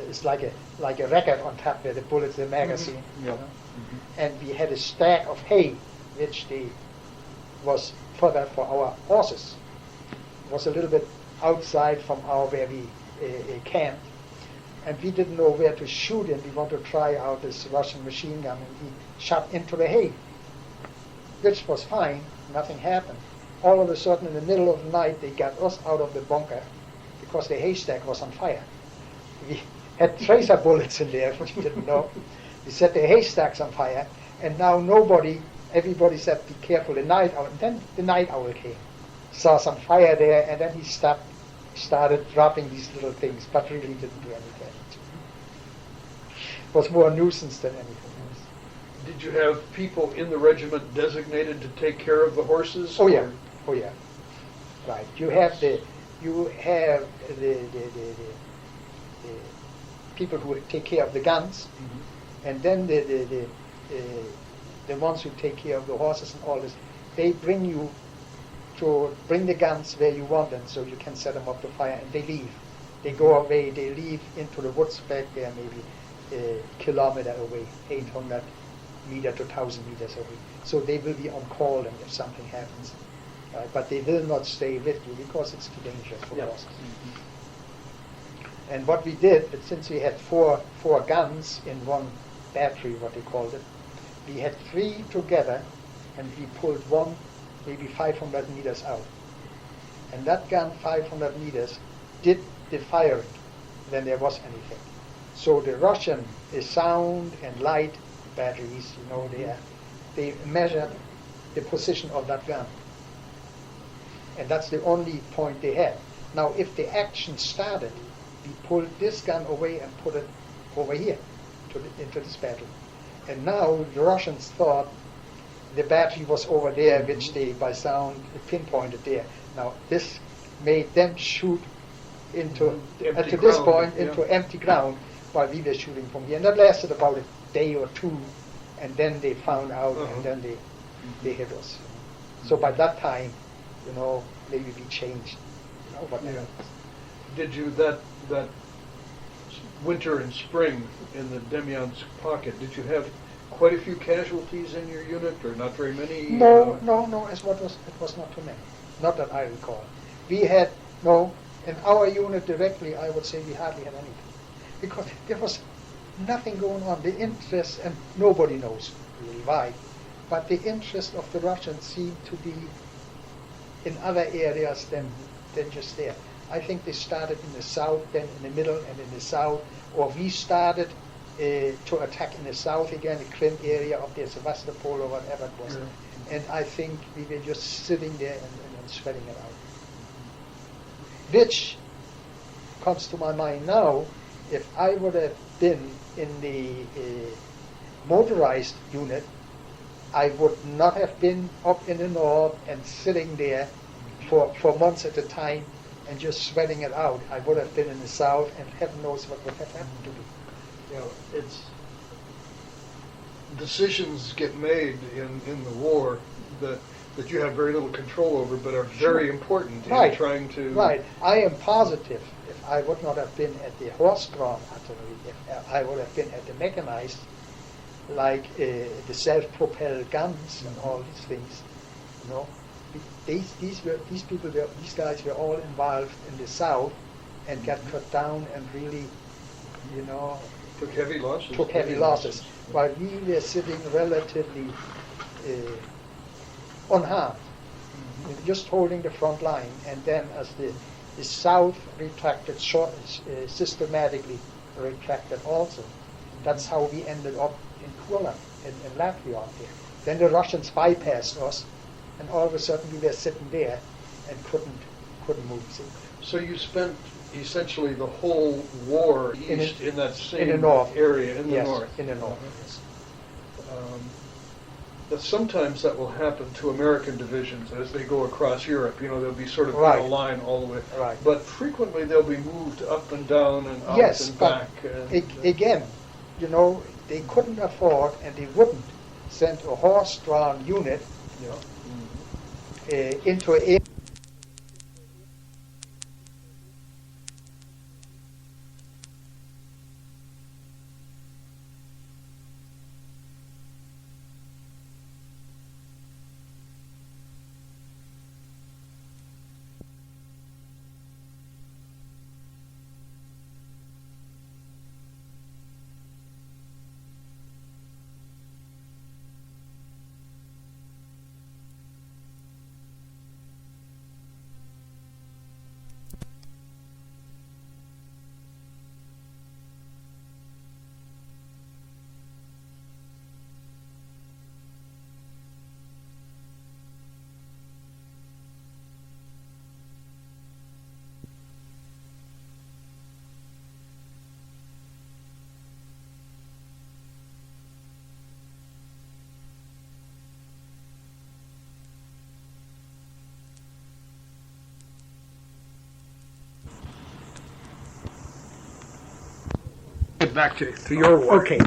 It's like a record on top where the bullets, the magazine. Mm-hmm. Yeah. Mm-hmm. And we had a stack of hay, which was fodder for our horses. It was a little bit outside from where we camped, and we didn't know where to shoot it. We wanted to try out this Russian machine gun, and we shot into the hay, which was fine. Nothing happened. All of a sudden, in the middle of the night, they got us out of the bunker because the haystack was on fire. We had tracer bullets in there, which we didn't know. We set the haystacks on fire, and now everybody said, be careful, the night owl. And then the night owl came, saw some fire there, and then he started dropping these little things, but really didn't do any damage. It was more a nuisance than anything else. Did you have people in the regiment designated to take care of the horses? Oh yeah, right. You have the people who take care of the guns, Mm-hmm. and then the ones who take care of the horses and all this. They bring the guns where you want them, so you can set them up to fire, and they leave. They go away. They leave into the woods back there, maybe a kilometer away, 800 meters to 1,000 meters away. So they will be on call, and if something happens, but they will not stay with you because it's too dangerous for horses. Mm-hmm. And what we did, since we had four guns in one battery, what they called it, we had 3 together, and we pulled one maybe 500 meters out. And that gun, 500 meters, did the firing when there was anything. So the Russian sound and light batteries, they measured the position of that gun. And that's the only point they had. Now, if the action started, we pulled this gun away and put it over here into this battery. And now the Russians thought the battery was over there, which they, by sound, pinpointed there. Now, this made them shoot into empty ground while we were shooting from here. And that lasted about a day or two, and then they found out, and then they hit us. So by that time, maybe we changed, whatever. Did you, that winter and spring in the Demyansk pocket, did you have quite a few casualties in your unit, or not very many? No, it was not too many. Not that I recall. We had, in our unit directly, I would say we hardly had anything. Because there was nothing going on. The interest, and nobody knows really why, but the interest of the Russians seemed to be in other areas than just there. I think they started in the south, then in the middle, and in the south, or we started to attack in the south again, the Krim area up there, Sevastopol or whatever it was. Yeah. And I think we were just sitting there and sweating it out. Which comes to my mind now, if I would have been in the motorized unit, I would not have been up in the north and sitting there for months at a time and just sweating it out. I would have been in the south, and heaven knows what would have happened to me. It's decisions get made in the war that you have very little control over, but are very important in trying to... Right. I am positive if I would not have been at the horse-drawn artillery, if I would have been at the mechanized, like the self-propelled guns and all these things, these guys were all involved in the South and got cut down and really, you know, Took heavy losses. While we were sitting relatively unharmed, just holding the front line. And then as the South retracted, systematically retracted also. That's how we ended up in Courland, in Latvia out there. Then the Russians bypassed us, and all of a sudden we were sitting there and couldn't move. See? So you spent essentially the whole war east in that same in the north area in the yes, north. In the north. Yes. But sometimes that will happen to American divisions as they go across Europe. You know, they'll be sort of Right. in a line all the way. Right. But frequently they'll be moved up and down and out Yes, and but back. And, again, you know, they couldn't afford and they wouldn't send a horse-drawn unit into a get back to your war. Okay.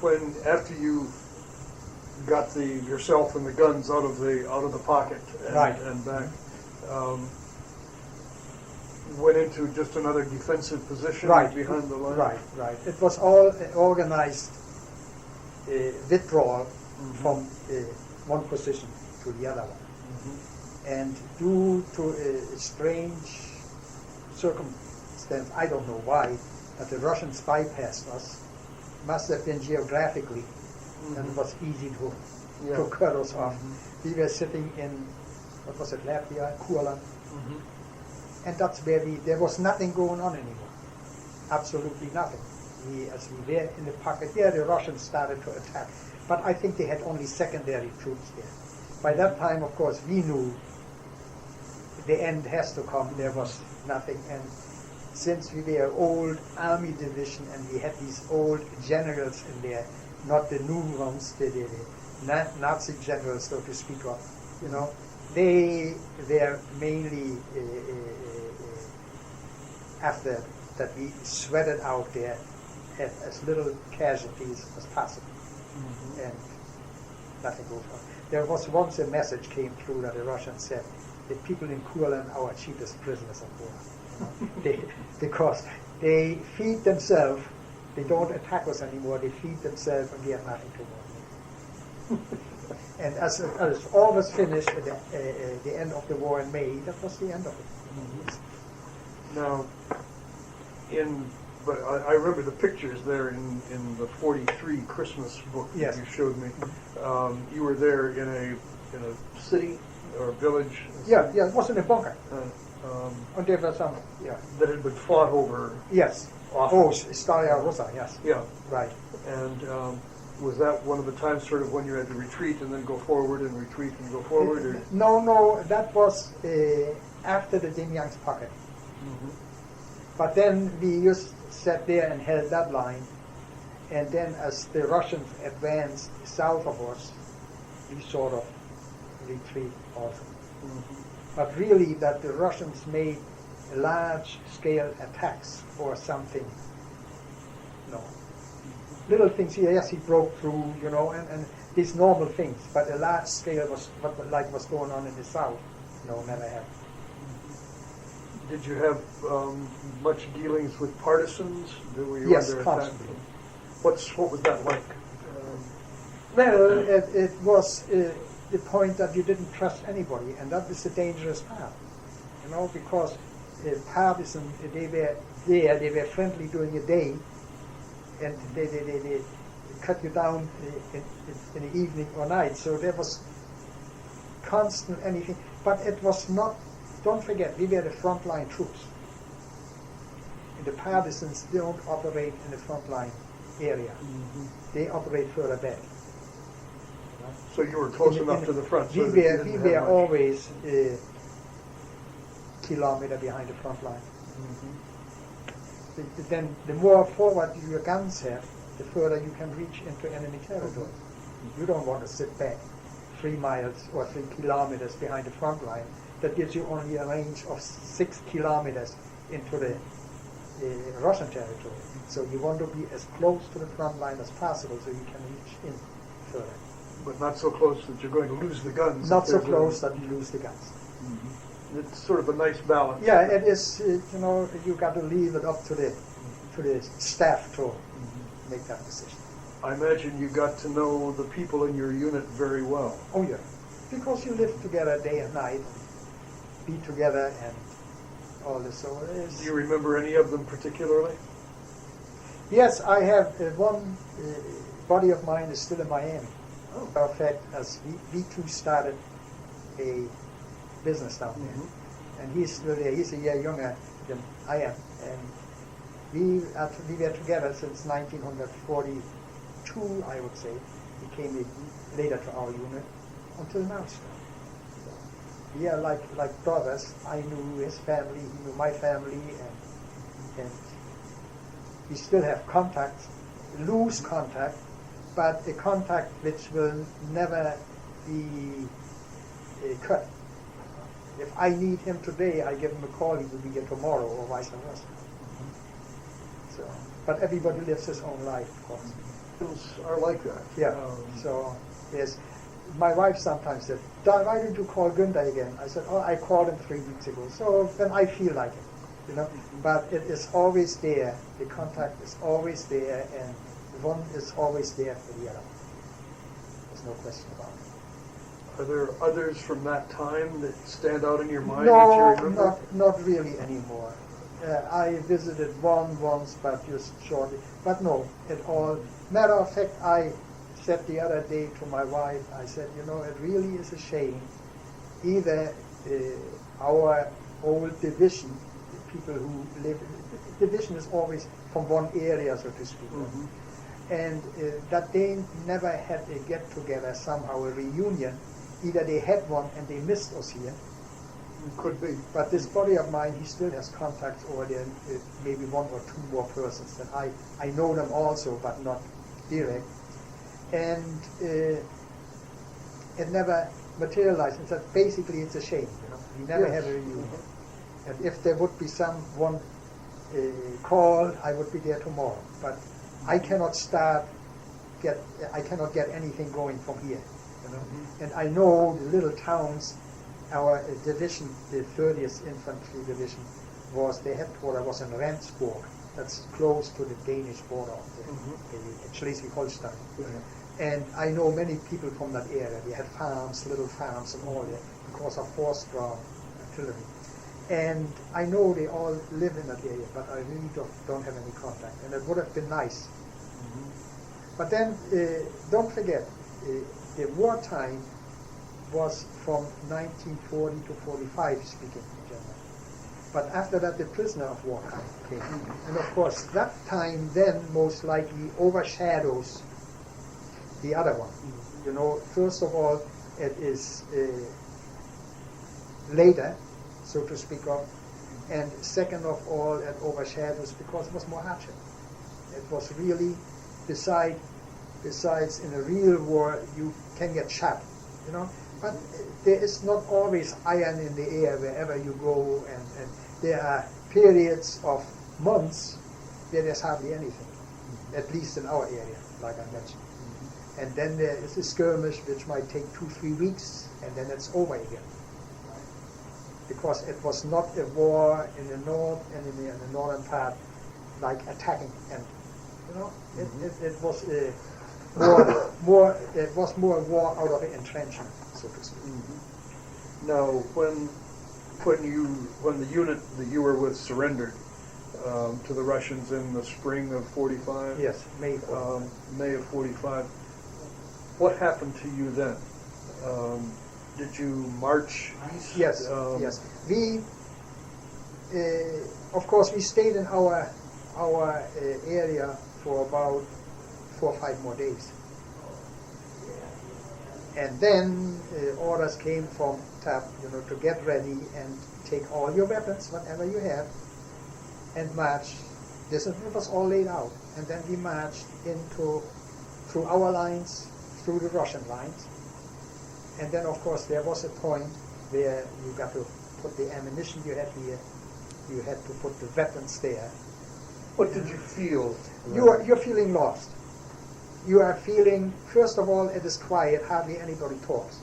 When after you got yourself and the guns out of the pocket and, Right. and back, went into just another defensive position Right. behind the line. Right. It was all organized withdrawal from one position to the other one. And due to a strange circumstance, I don't know why, that the Russians bypassed us, must have been geographically, and it was easy to cut us off. We were sitting in, what was it, Latvia, Courland, and that's where there was nothing going on anymore. Absolutely nothing. As we were in the pocket, the Russians started to attack. But I think they had only secondary troops there. By that time, of course, we knew the end has to come. There was nothing. And since we were an old army division and we had these old generals in there, not the new ones, the Nazi generals, so to speak of, you know, they were mainly after that we sweated out there, had as little casualties as possible, and nothing goes on. There was once a message came through that the Russians said, the people in Courland are our cheapest prisoners of war. Because they feed themselves, they don't attack us anymore, they feed themselves and we have nothing to worry. And as all was finished at the end of the war in May, that was the end of it. Now, but I remember the pictures there in the '43 Christmas book Yes. that you showed me. You were there in a city or village. Yeah, it was in a bunker. Um, There was some, that had been fought over. Yes. Often. Oh, Stalia Rossa, yes. Yeah. Right. And was that one of the times sort of when you had to retreat and then go forward and retreat and go forward? Or? No, that was after the Demyansk pocket. But then we just sat there and held that line, and then as the Russians advanced south of us, we sort of retreat also. But really that the Russians made large-scale attacks or something, no. Little things, yes, he broke through, you know, and these normal things, but a large scale was like what's going on in the south, no, never happened. Did you have much dealings with partisans? Were you Yes, under attack? constantly. What was that like? Well, it was the point that you didn't trust anybody, and that is a dangerous part, because partisans, they were there, they were friendly during the day, and they cut you down in the evening or night, so there was constant anything, but it was not, don't forget, we were the frontline troops. And the partisans don't operate in the frontline area. Mm-hmm. They operate further back. So you were close enough to the front. So We were always a kilometer behind the front line. Mm-hmm. Then the more forward your guns have, the further you can reach into enemy territory. Mm-hmm. You don't want to sit back 3 miles or 3 kilometers behind the front line. That gives you only a range of 6 kilometers into the Russian territory. So you want to be as close to the front line as possible so you can reach in further. But not so close that you're going to lose the guns. Not so close that you lose the guns. Mm-hmm. It's sort of a nice balance. Yeah, it is. You got to leave it up to the staff to make that decision. I imagine you got to know the people in your unit very well. Oh yeah, because you live together day and night, be together and all this. So it is. Do you remember any of them particularly? Yes, I have one buddy of mine is still in Miami. Oh. In fact, as we two started a business down there, and he's still there. He's a year younger than I am, and we were together since 1942, I would say. He came later to our unit until now. So we are like brothers. I knew his family, he knew my family, and we still have contact, loose contact, but a contact which will never be cut. If I need him today, I give him a call, he will be here tomorrow, or vice versa. So, but everybody lives his own life, of course. Those are like that. Yeah. So, yes. My wife sometimes said, "Don, why didn't you call Günther again?" I said, "Oh, I called him 3 weeks ago." So when I feel like it, But it is always there. The contact is always there, and one is always there for the other. There's no question about it. Are there others from that time that stand out in your mind that you No, remember? not really anymore. I visited one once, but just shortly. But no, at all. Matter of fact, I said the other day to my wife, I said, it really is a shame. Either our old division, the people who live, division is always from one area, so to speak. Mm-hmm. And that they never had a get-together, somehow a reunion. Either they had one and they missed us here. It could be. But this buddy of mine, he still has contacts over there, maybe one or two more persons that I know them also, but not direct. And it never materialized. And so basically it's a shame, We never Yes. had a reunion. And if there would be someone call, I would be there tomorrow. But I cannot I cannot get anything going from here, Mm-hmm. And I know the little towns, our division, the 30th Infantry Division, their headquarters was in Rendsburg. That's close to the Danish border of Schleswig-Holstein. Yeah. And I know many people from that area. They had farms, little farms and all that, because of horse-drawn artillery. And I know they all live in that area, but I really don't have any contact. And it would have been nice. Mm-hmm. But then, don't forget, the wartime was from 1940 to 45, speaking in German. But after that, the prisoner of war came. And of course, that time then most likely overshadows the other one. First of all, it is later, so to speak of, and second of all, it overshadows because it was more hardship. It was really, besides in a real war, you can get shot, But there is not always iron in the air wherever you go, and there are periods of months where there's hardly anything, at least in our area, like I mentioned. And then there is a skirmish which might take 2-3 weeks, and then it's over again. Because it was not a war in the north and in the northern part, like attacking and You know, Mhm. it was it was more war out of entrenchment, so to speak. Now, when the unit that you were with surrendered to the Russians in the spring of '45, Yes, May 45. May of '45, what happened to you then? Did you march east? Yes, yes. We, of course, we stayed in our area for about 4 or 5 more days, and then orders came from TAP, to get ready and take all your weapons, whatever you have, and march. It was all laid out, and then we marched through our lines, through the Russian lines. And then, of course, there was a point where you got to put the ammunition you had here, you had to put the weapons there. What did you feel? You're feeling lost. You are feeling, first of all, it is quiet, hardly anybody talks.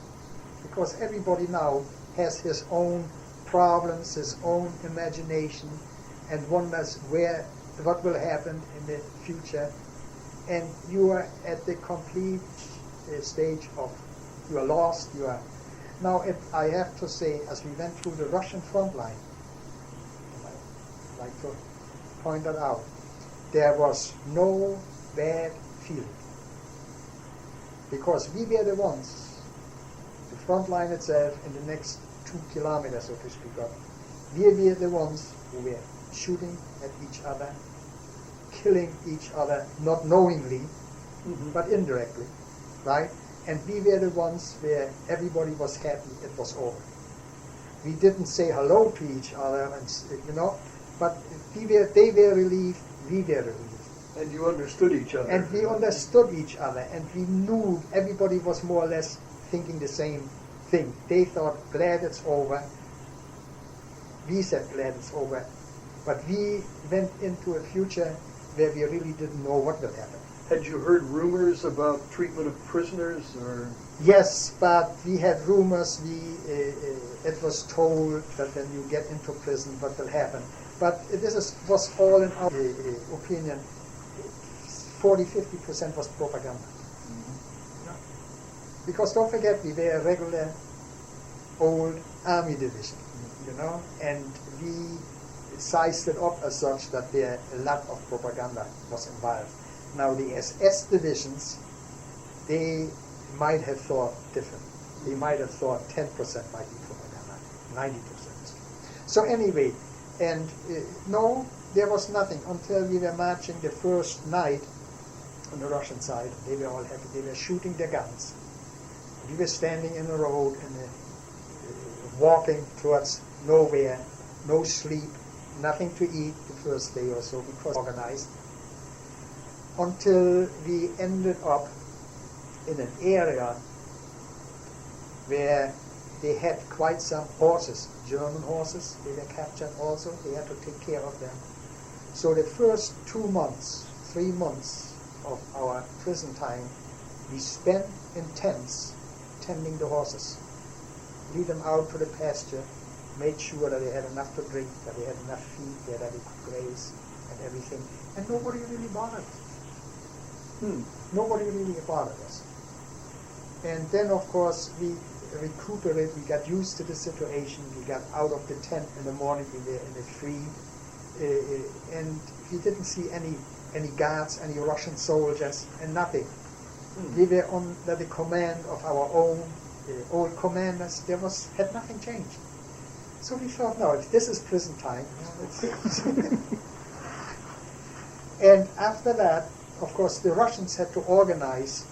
Because everybody now has his own problems, his own imagination, and wonders what will happen in the future. And you are at the complete stage of you are lost. Now. I have to say, as we went through the Russian front line, I'd like to point that out, there was no bad feeling, because we were the ones, the front line itself, in the next 2 kilometers, so to speak of, we were the ones who were shooting at each other, killing each other, not knowingly, but indirectly, right? And we were the ones where everybody was happy it was over. We didn't say hello to each other, but they were relieved, we were relieved. And you understood each other. And we understood each other, and we knew everybody was more or less thinking the same thing. They thought, glad it's over. We said, glad it's over. But we went into a future where we really didn't know what would happen. Had you heard rumors about treatment of prisoners, or? Yes, but we had rumors. It was told that when you get into prison, what will happen. But was all in our opinion. 40-50% was propaganda. Because don't forget, we were a regular old army division, and we sized it up as such that there a lot of propaganda was involved. Now the SS divisions, they might have thought different. They might have thought 10% might be propaganda, 90%. So anyway, and no, there was nothing until we were marching the first night on the Russian side. They were all happy. They were shooting their guns. We were standing in the road and walking towards nowhere, no sleep, nothing to eat the first day or so because organized. Until we ended up in an area where they had quite some horses, German horses. They were captured also. They had to take care of them. So the first 2 months, 3 months of our prison time, we spent in tents tending the horses. Lead them out to the pasture, made sure that they had enough to drink, that they had enough feed, that they could graze and everything. And nobody really bothered us. Nobody really bothered us. And then, of course, we recuperated. We got used to the situation. We got out of the tent in the morning. We were in the free, and we didn't see any guards, any Russian soldiers, and nothing. We were under the command of our own old commanders. Had nothing changed. So we thought, no, this is prison time. And after that, of course, the Russians had to organize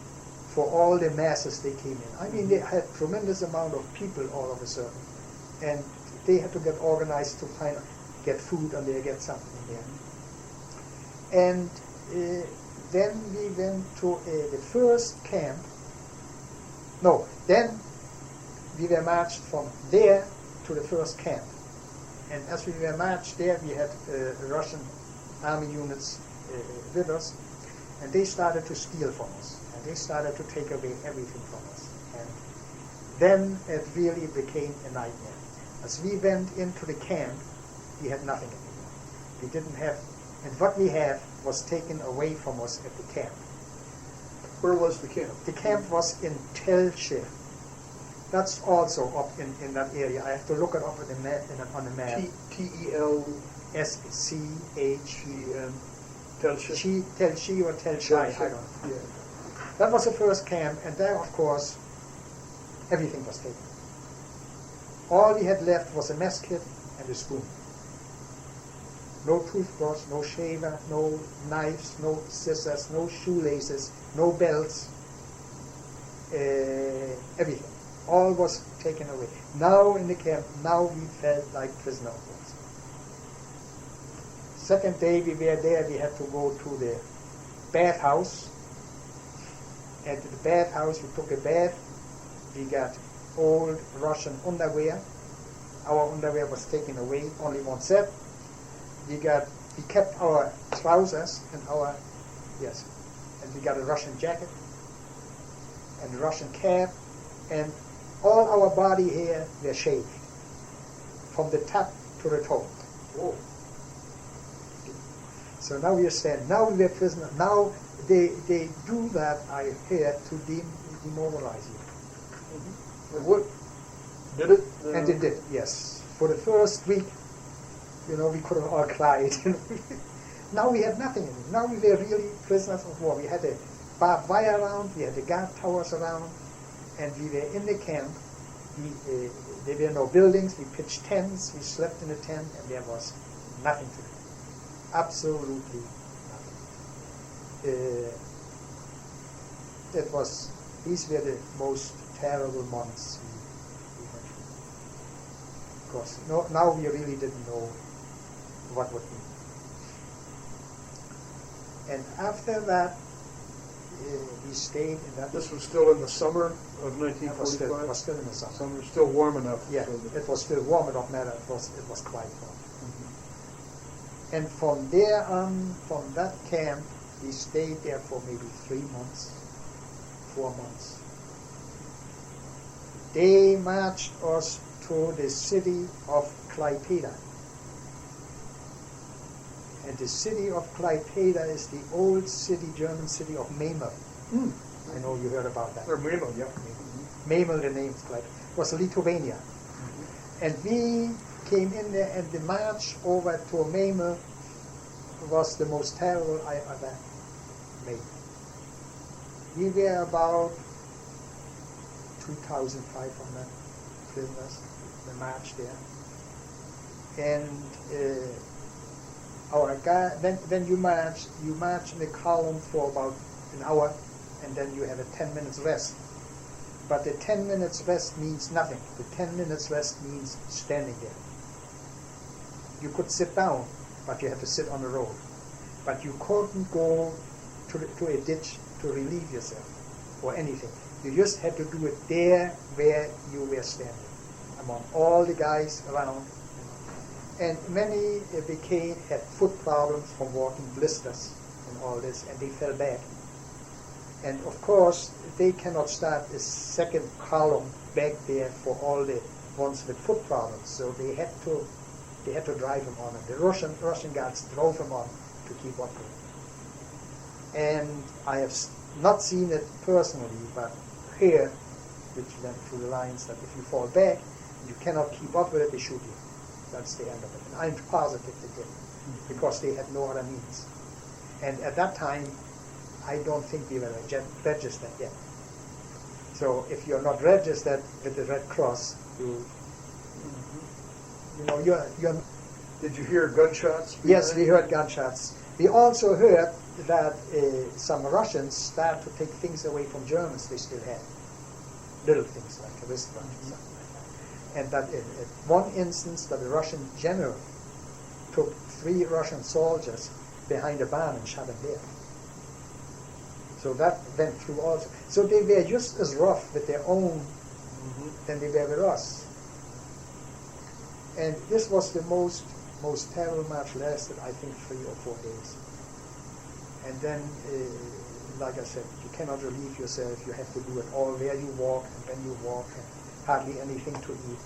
for all the masses they came in. I mean, they had tremendous amount of people all of a sudden, and they had to get organized to get food and they get something there. And then we went to the first camp. No, then we were marched from there to the first camp. And as we were marched there, we had Russian army units with us, and they started to steal from us, and they started to take away everything from us. And then it really became a nightmare. As we went into the camp, we had nothing anymore. We didn't have And what we had was taken away from us at the camp. Where was the camp? The camp was in Telshe. That's also up in that area. I have to look it up on the map. T-E-L... S-C-H-E-N. Telshe? Telshe or Telshe, I don't know. Yeah. That was the first camp, and there, of course, everything was taken. All we had left was a mess kit and a spoon. No toothbrush, no shaver, no knives, no scissors, no shoelaces, no belts, everything. All was taken away. Now in the camp, now we felt like prisoner of war. Second day we were there, we had to go to the bathhouse. At the bathhouse, we took a bath. We got old Russian underwear. Our underwear was taken away, only one set. We kept our trousers and and we got a Russian jacket and a Russian cap, and all our body hair were shaved from the top to the toe. Whoa. So now we stand. Now we are prisoners. Now they do that, I hear, to demoralize you. Mm-hmm. And what? Did it? And it did, yes. For the first week, we could have all cried. Now we had nothing in it. Now we were really prisoners of war. We had a barbed wire around, we had the guard towers around, and we were in the camp. There were no buildings. We pitched tents. We slept in a tent, and there was nothing to do. Absolutely nothing. These were the most terrible months we went through. Of course, now we really didn't know what would be. And after that, we stayed in that. This was still in the summer of 1945? It was still in the summer. Summer, still warm enough. Yeah, so that it was still warm. It don't matter. It was quite warm. Mm-hmm. And from there on, from that camp, we stayed there for maybe 3 months, 4 months. They marched us to the city of Klaipeda. And the city of Klaipeda is the old city, German city of Memel. Mm. I know you heard about that. Or Memel, yeah. Memel, the name is Klaipeda. It was Lithuania. Mm-hmm. And we came in there, and the march over to Memel was the most terrible I ever made. We were about 2,500 prisoners, the march there. And our guy, then you march in a column for about an hour, and then you have a 10 minutes rest. But the 10 minutes rest means nothing. The 10 minutes rest means standing there. You could sit down, but you had to sit on the road. But you couldn't go to a ditch to relieve yourself or anything. You just had to do it there where you were standing, among all the guys around. And many had foot problems from walking, blisters and all this, and they fell back. And of course, they cannot start a second column back there for all the ones with foot problems. So they had to drive them on, and the Russian guards drove them on to keep up with it. And I have not seen it personally, but here, which went through the lines, that if you fall back, you cannot keep up with it, they shoot you. That's the end of it. And I'm positive they did, because they had no other means. And at that time, I don't think we were registered yet. So if you're not registered with the Red Cross, you're. Did you hear gunshots? Yes, we heard gunshots. We also heard that some Russians started to take things away from Germans they still had. Little things like a wristwatch and something like that. And that in one instance that a Russian general took 3 Russian soldiers behind a barn and shot them there. So that went through also. So they were just as rough with their own than they were with us. And this was the most terrible march, lasted I think 3 or 4 days. And then, like I said, you cannot relieve yourself. You have to do it all where you walk and when you walk, and hardly anything to eat.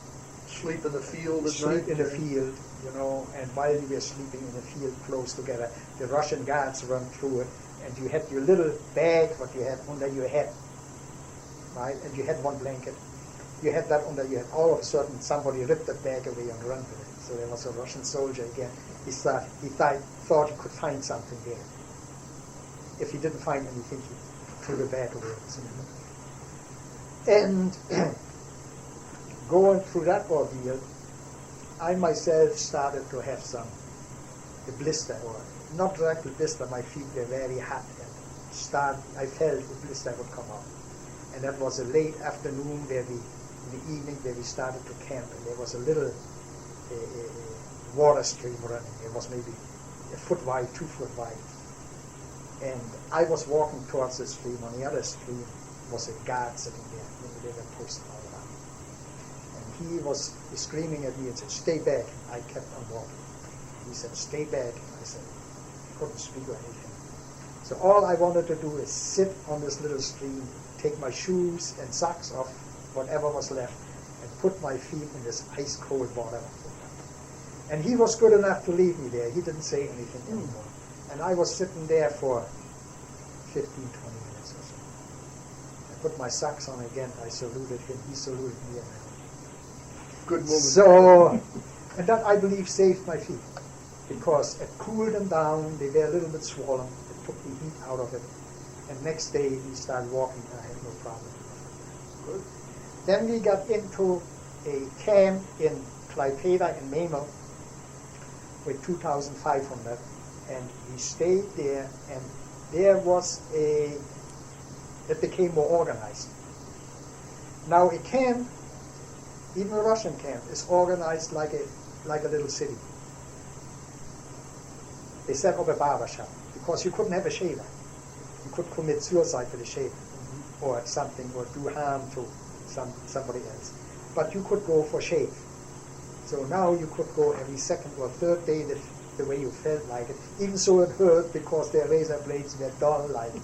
Sleep in the field at sleep night? in the field, you know, and while you were sleeping in the field close together, the Russian guards run through it, and you had your little bag, what you had under your head, right? And you had one blanket. You had that under your head. All of a sudden, somebody ripped that bag away and ran with it. So there was a Russian soldier again. He thought he could find something there. If he didn't find anything, he threw the bag away. And going through that ordeal, I myself started to have a blister, or not directly blister, my feet were very hot, and I felt the blister would come out. And that was a late afternoon in the evening where we started to camp, and there was a little water stream running. It was maybe a foot wide, 2 foot wide. And I was walking towards the stream. On the other stream was a guard sitting there. They were posted all around. And he was screaming at me and said, "Stay back." I kept on walking. He said, "Stay back." And I said, I couldn't speak or anything. So all I wanted to do is sit on this little stream, take my shoes and socks off, whatever was left, and put my feet in this ice cold water. And he was good enough to leave me there. He didn't say anything anymore. And I was sitting there for 15, 20 minutes or so. I put my socks on again. I saluted him. He saluted me. Good moment. So, and that, I believe, saved my feet, because it cooled them down. They were a little bit swollen. It took the heat out of it. And next day, we started walking, and I had no problem. Good. Then we got into a camp in Klaipeda in Memel with 2,500, and we stayed there, and there was it became more organized. Now a camp, even a Russian camp, is organized like a little city. They set up a barber shop, because you couldn't have a shaver. You could commit suicide with a shaver, or something, or do harm to somebody else. But you could go for shave. So now you could go every second or third day the way you felt like it. Even so it hurt, because their razor blades were dull like it.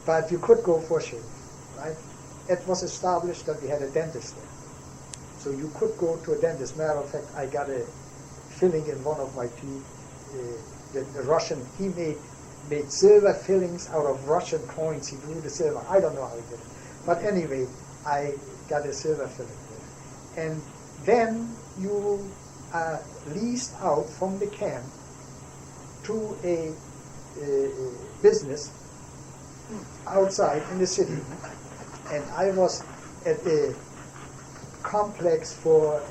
But you could go for shave, right? It was established that we had a dentist there. So you could go to a dentist. Matter of fact, I got a filling in one of my teeth. The Russian, he made silver fillings out of Russian coins. He drew the silver. I don't know how he did it. But anyway, I got a silver filling there. And then you are leased out from the camp to a business outside in the city. And I was at a complex for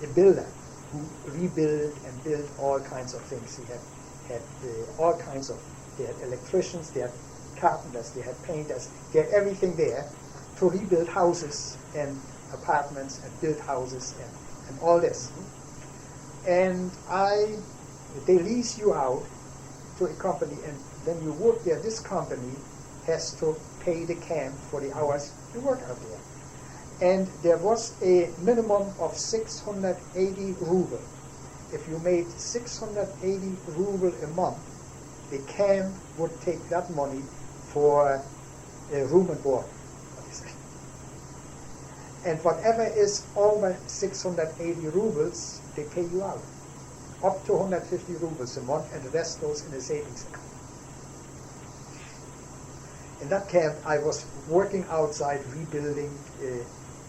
a builder who rebuilt and built all kinds of things. He had all kinds of, they had electricians, they had carpenters, they had painters, they had everything there to rebuild houses and apartments and build houses and all this. And they lease you out to a company, and when you work there, this company has to pay the camp for the hours you work out there. And there was a minimum of 680 ruble. If you made 680 ruble a month, the camp would take that money for room and board. And whatever is over 680 rubles, they pay you out. Up to 150 rubles a month, and the rest goes in a savings account. In that camp, I was working outside, rebuilding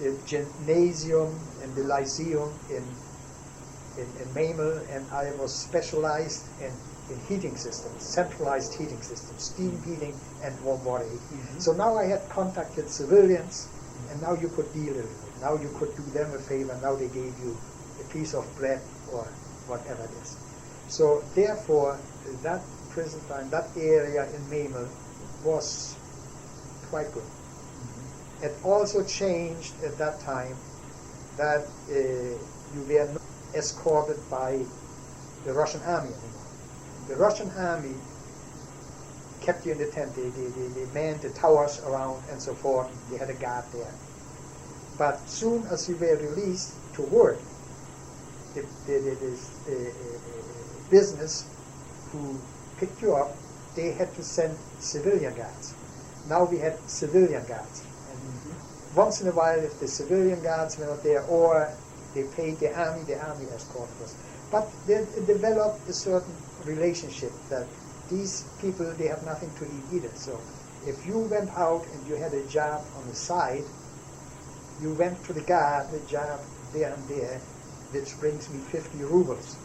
the gymnasium and the lyceum in Memel, and I was specialized in heating systems, centralized heating systems, steam heating and warm water heating. Mm-hmm. So now I had contacted civilians, and now you could deal with it. Now you could do them a favor. Now they gave you a piece of bread or whatever it is. So therefore, that prison time, that area in Memel was quite good. Mm-hmm. It also changed at that time that you were not escorted by the Russian army anymore. The Russian army kept you in the tent. They manned the towers around and so forth. They had a guard there. But soon as you were released to work, the business who picked you up, they had to send civilian guards. Now we had civilian guards. And once in a while, if the civilian guards were not there, or They paid the army escorted us. But they developed a certain relationship that these people, they have nothing to eat either. So if you went out and you had a job on the side, you went to the guard, the job there and there, which brings me 50 rubles.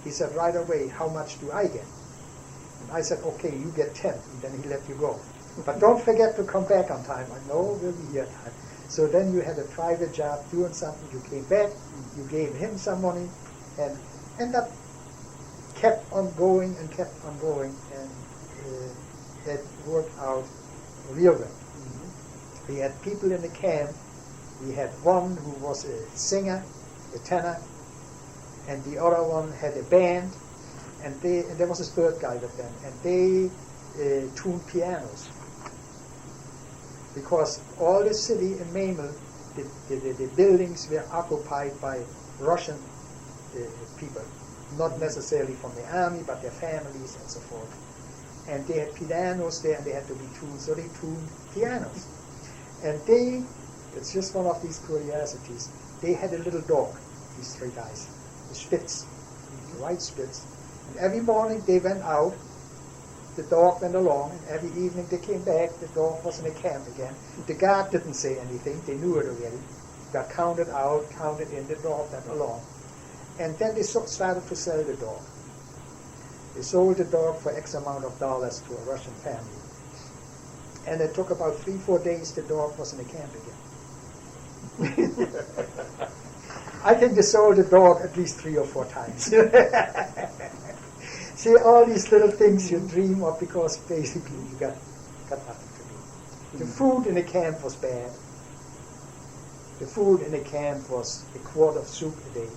He said right away, how much do I get? And I said, okay, you get 10, and then he let you go. But don't forget to come back on time. I know we'll be here on time. So then you had a private job doing something, you came back, you gave him some money, and that kept on going, and it worked out real well. We had people in the camp. We had one who was a singer, a tenor, and the other one had a band, and there was a third guy with them, and they tuned pianos. Because all the city in Memel, the buildings were occupied by Russian people, not necessarily from the army, but their families and so forth. And they had pianos there, and they had to be tuned, so they tuned pianos. And it's just one of these curiosities, they had a little dog, these three guys, a Spitz, a white Spitz. And every morning they went out, the dog went along, and every evening they came back, the dog was in the camp again. The guard didn't say anything, they knew it already. Got counted out, counted in, the dog went along. And then they started to sell the dog. They sold the dog for X amount of dollars to a Russian family. And it took about 3-4 days, the dog was in the camp again. I think they sold the dog at least 3 or 4 times. See, all these little things you dream of because basically you got nothing to do. The food in the camp was bad. The food in the camp was a quart of soup a day.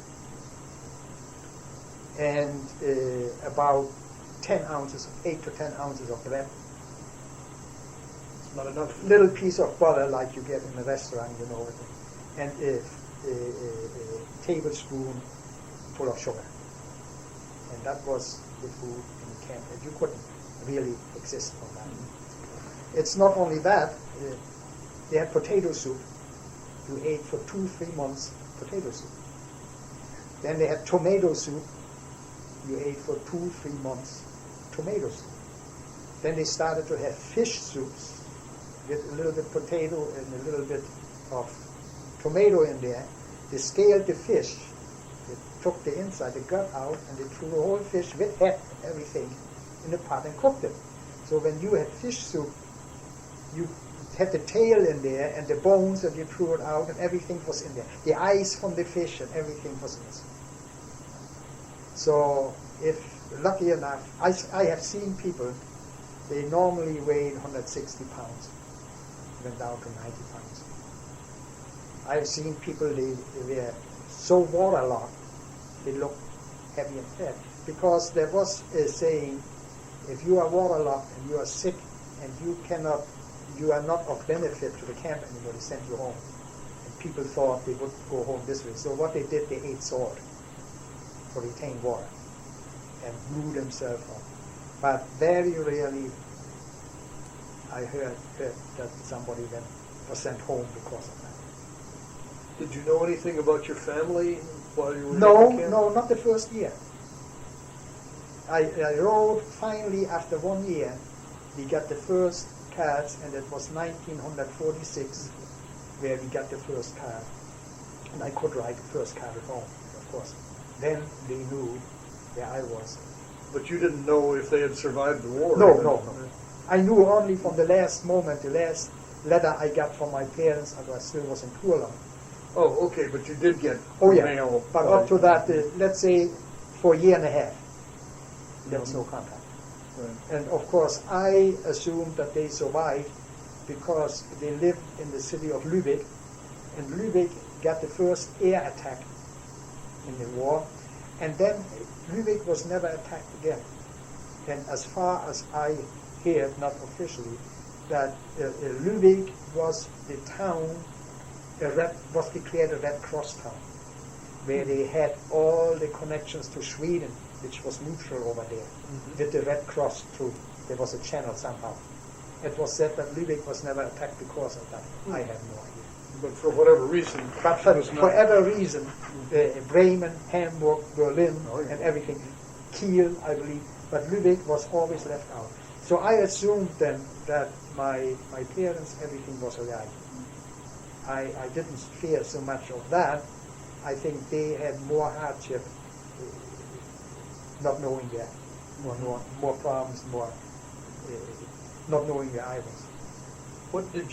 And about 8 to 10 ounces of bread. Not enough. Little piece of butter like you get in a restaurant, you know, and a tablespoon full of sugar. And that was the food in the camp. And you couldn't really exist on that. It's not only that, they had potato soup. You ate for 2-3 months potato soup. Then they had tomato soup. You ate for 2-3 months tomato soup. Then they started to have fish soups with a little bit potato and a little bit of tomato in there. They scaled the fish. They took the inside, the gut out, and they threw the whole fish with head and everything in the pot and cooked it. So when you had fish soup, you had the tail in there and the bones, and you threw it out, and everything was in there. The eyes from the fish and everything was in there. So if lucky enough, I have seen people, they normally weighed 160 pounds, went down to 90 pounds. I've seen people, they were so waterlogged, they looked heavy and fat. Because there was a saying, if you are waterlogged and you are sick and you are not of benefit to the camp anymore, they sent you home. And people thought they would go home this way. So what they did, they ate salt to retain water and blew themselves up. But very rarely I heard that somebody was sent home because of that. Did you know anything about your family while you were No, in the camp? no, not the first year. I wrote finally after 1 year, we got the first cards, and it was 1946 where we got the first card. And I could write the first card at home, of course. Then they knew where I was. But you didn't know if they had survived the war? No. I knew only from the last moment, the last letter I got from my parents, I still was in Kurland. Oh, okay, but you did get mail. But up to that, let's say, for a year and a half, there was no contact. Right. And of course, I assumed that they survived because they lived in the city of Lübeck, and Lübeck got the first air attack in the war, and then Lübeck was never attacked again. And as far as I hear, not officially, that Lübeck was the town, was declared a Red Cross town, where they had all the connections to Sweden, which was neutral over there, with the Red Cross through. There was a channel somehow. It was said that Lübeck was never attacked because of that. I have no idea. But for whatever reason, But it for was not. whatever reason, Bremen, Hamburg, Berlin, Oh, yeah. and everything, Kiel, I believe, but Lübeck was always left out. So I assumed then that my parents, everything was all right. I didn't fear so much of that. I think they had more hardship, not knowing that, more problems, not knowing where I was. What did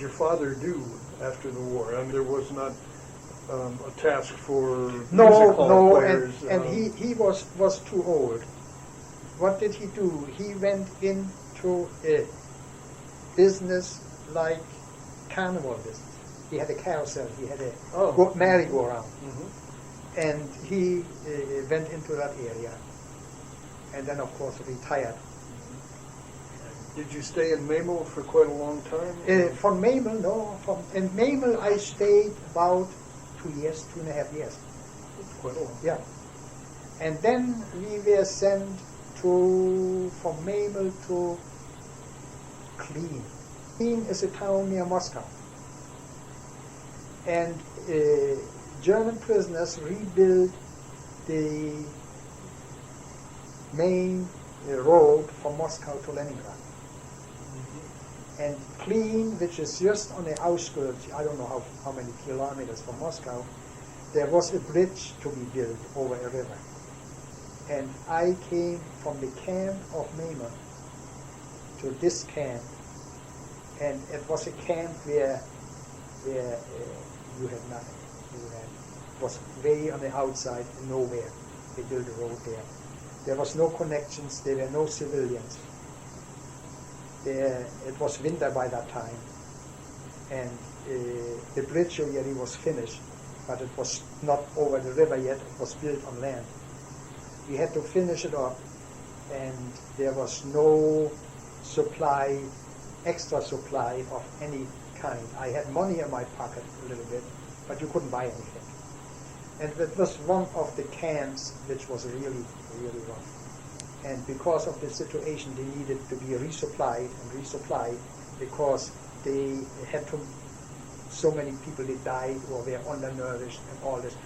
your father do after the war? I mean, there was not a task for music hall players. And he was too old. What did he do? He went into a business like carnival business. He had a carousel. He had a merry-go-round. Mm-hmm. And he went into that area. And then, of course, retired. Did you stay in Memel for quite a long time? From Memel, no. In Memel, I stayed about 2.5 years. Quite a long. Yeah. And then we were sent from Memel to Klin. Klin is a town near Moscow. And German prisoners rebuilt the main road from Moscow to Leningrad. And Klin, which is just on the outskirts, I don't know how many kilometers from Moscow, there was a bridge to be built over a river. And I came from the camp of Memel to this camp, and it was a camp where you had nothing. It was way on the outside, nowhere. They built a road there. There was no connections, there were no civilians. It was winter by that time, and the bridge already was finished, but it was not over the river yet, it was built on land. We had to finish it up, and there was no extra supply of any kind. I had money in my pocket a little bit, but you couldn't buy anything. And it was one of the camps which was really, really rough. And because of the situation, they needed to be resupplied because they had so many people that died or were undernourished and all this.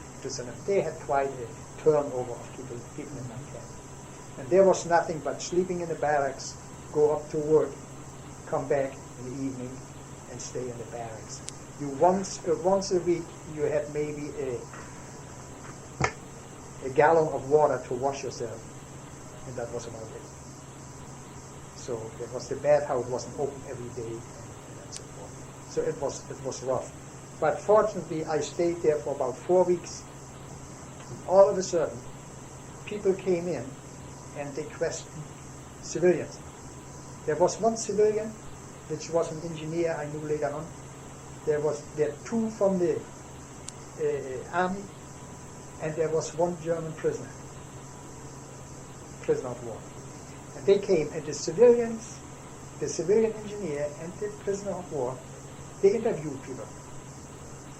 They had quite a turnover of people in that camp. And there was nothing but sleeping in the barracks, go up to work, come back in the evening, and stay in the barracks. You once a week, you had maybe a gallon of water to wash yourself, and that was about it. So there was the bathhouse wasn't open every day, and so forth. So it was rough. But fortunately, I stayed there for about 4 weeks. And all of a sudden, people came in, and they questioned civilians. There was one civilian, which was an engineer I knew later on. There were two from the army, and there was one German prisoner of war. And they came, and the civilian engineer and the prisoner of war, they interviewed people.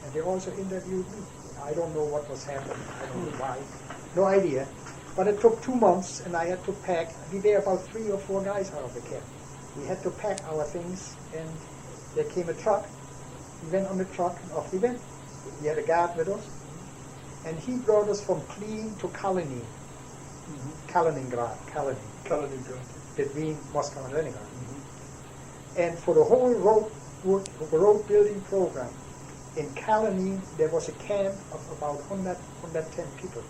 And they also interviewed me. I don't know what was happening. I don't know why. No idea. But it took 2 months, and I had to pack. We were about 3 or 4 guys out of the camp. We had to pack our things, and there came a truck. We went on the truck, and off we went. We had a guard with us. And he brought us from Klin to Kaliningrad, between Moscow and Leningrad. Mm-hmm. And for the whole road building program, in Kaliningrad there was a camp of about 110 people.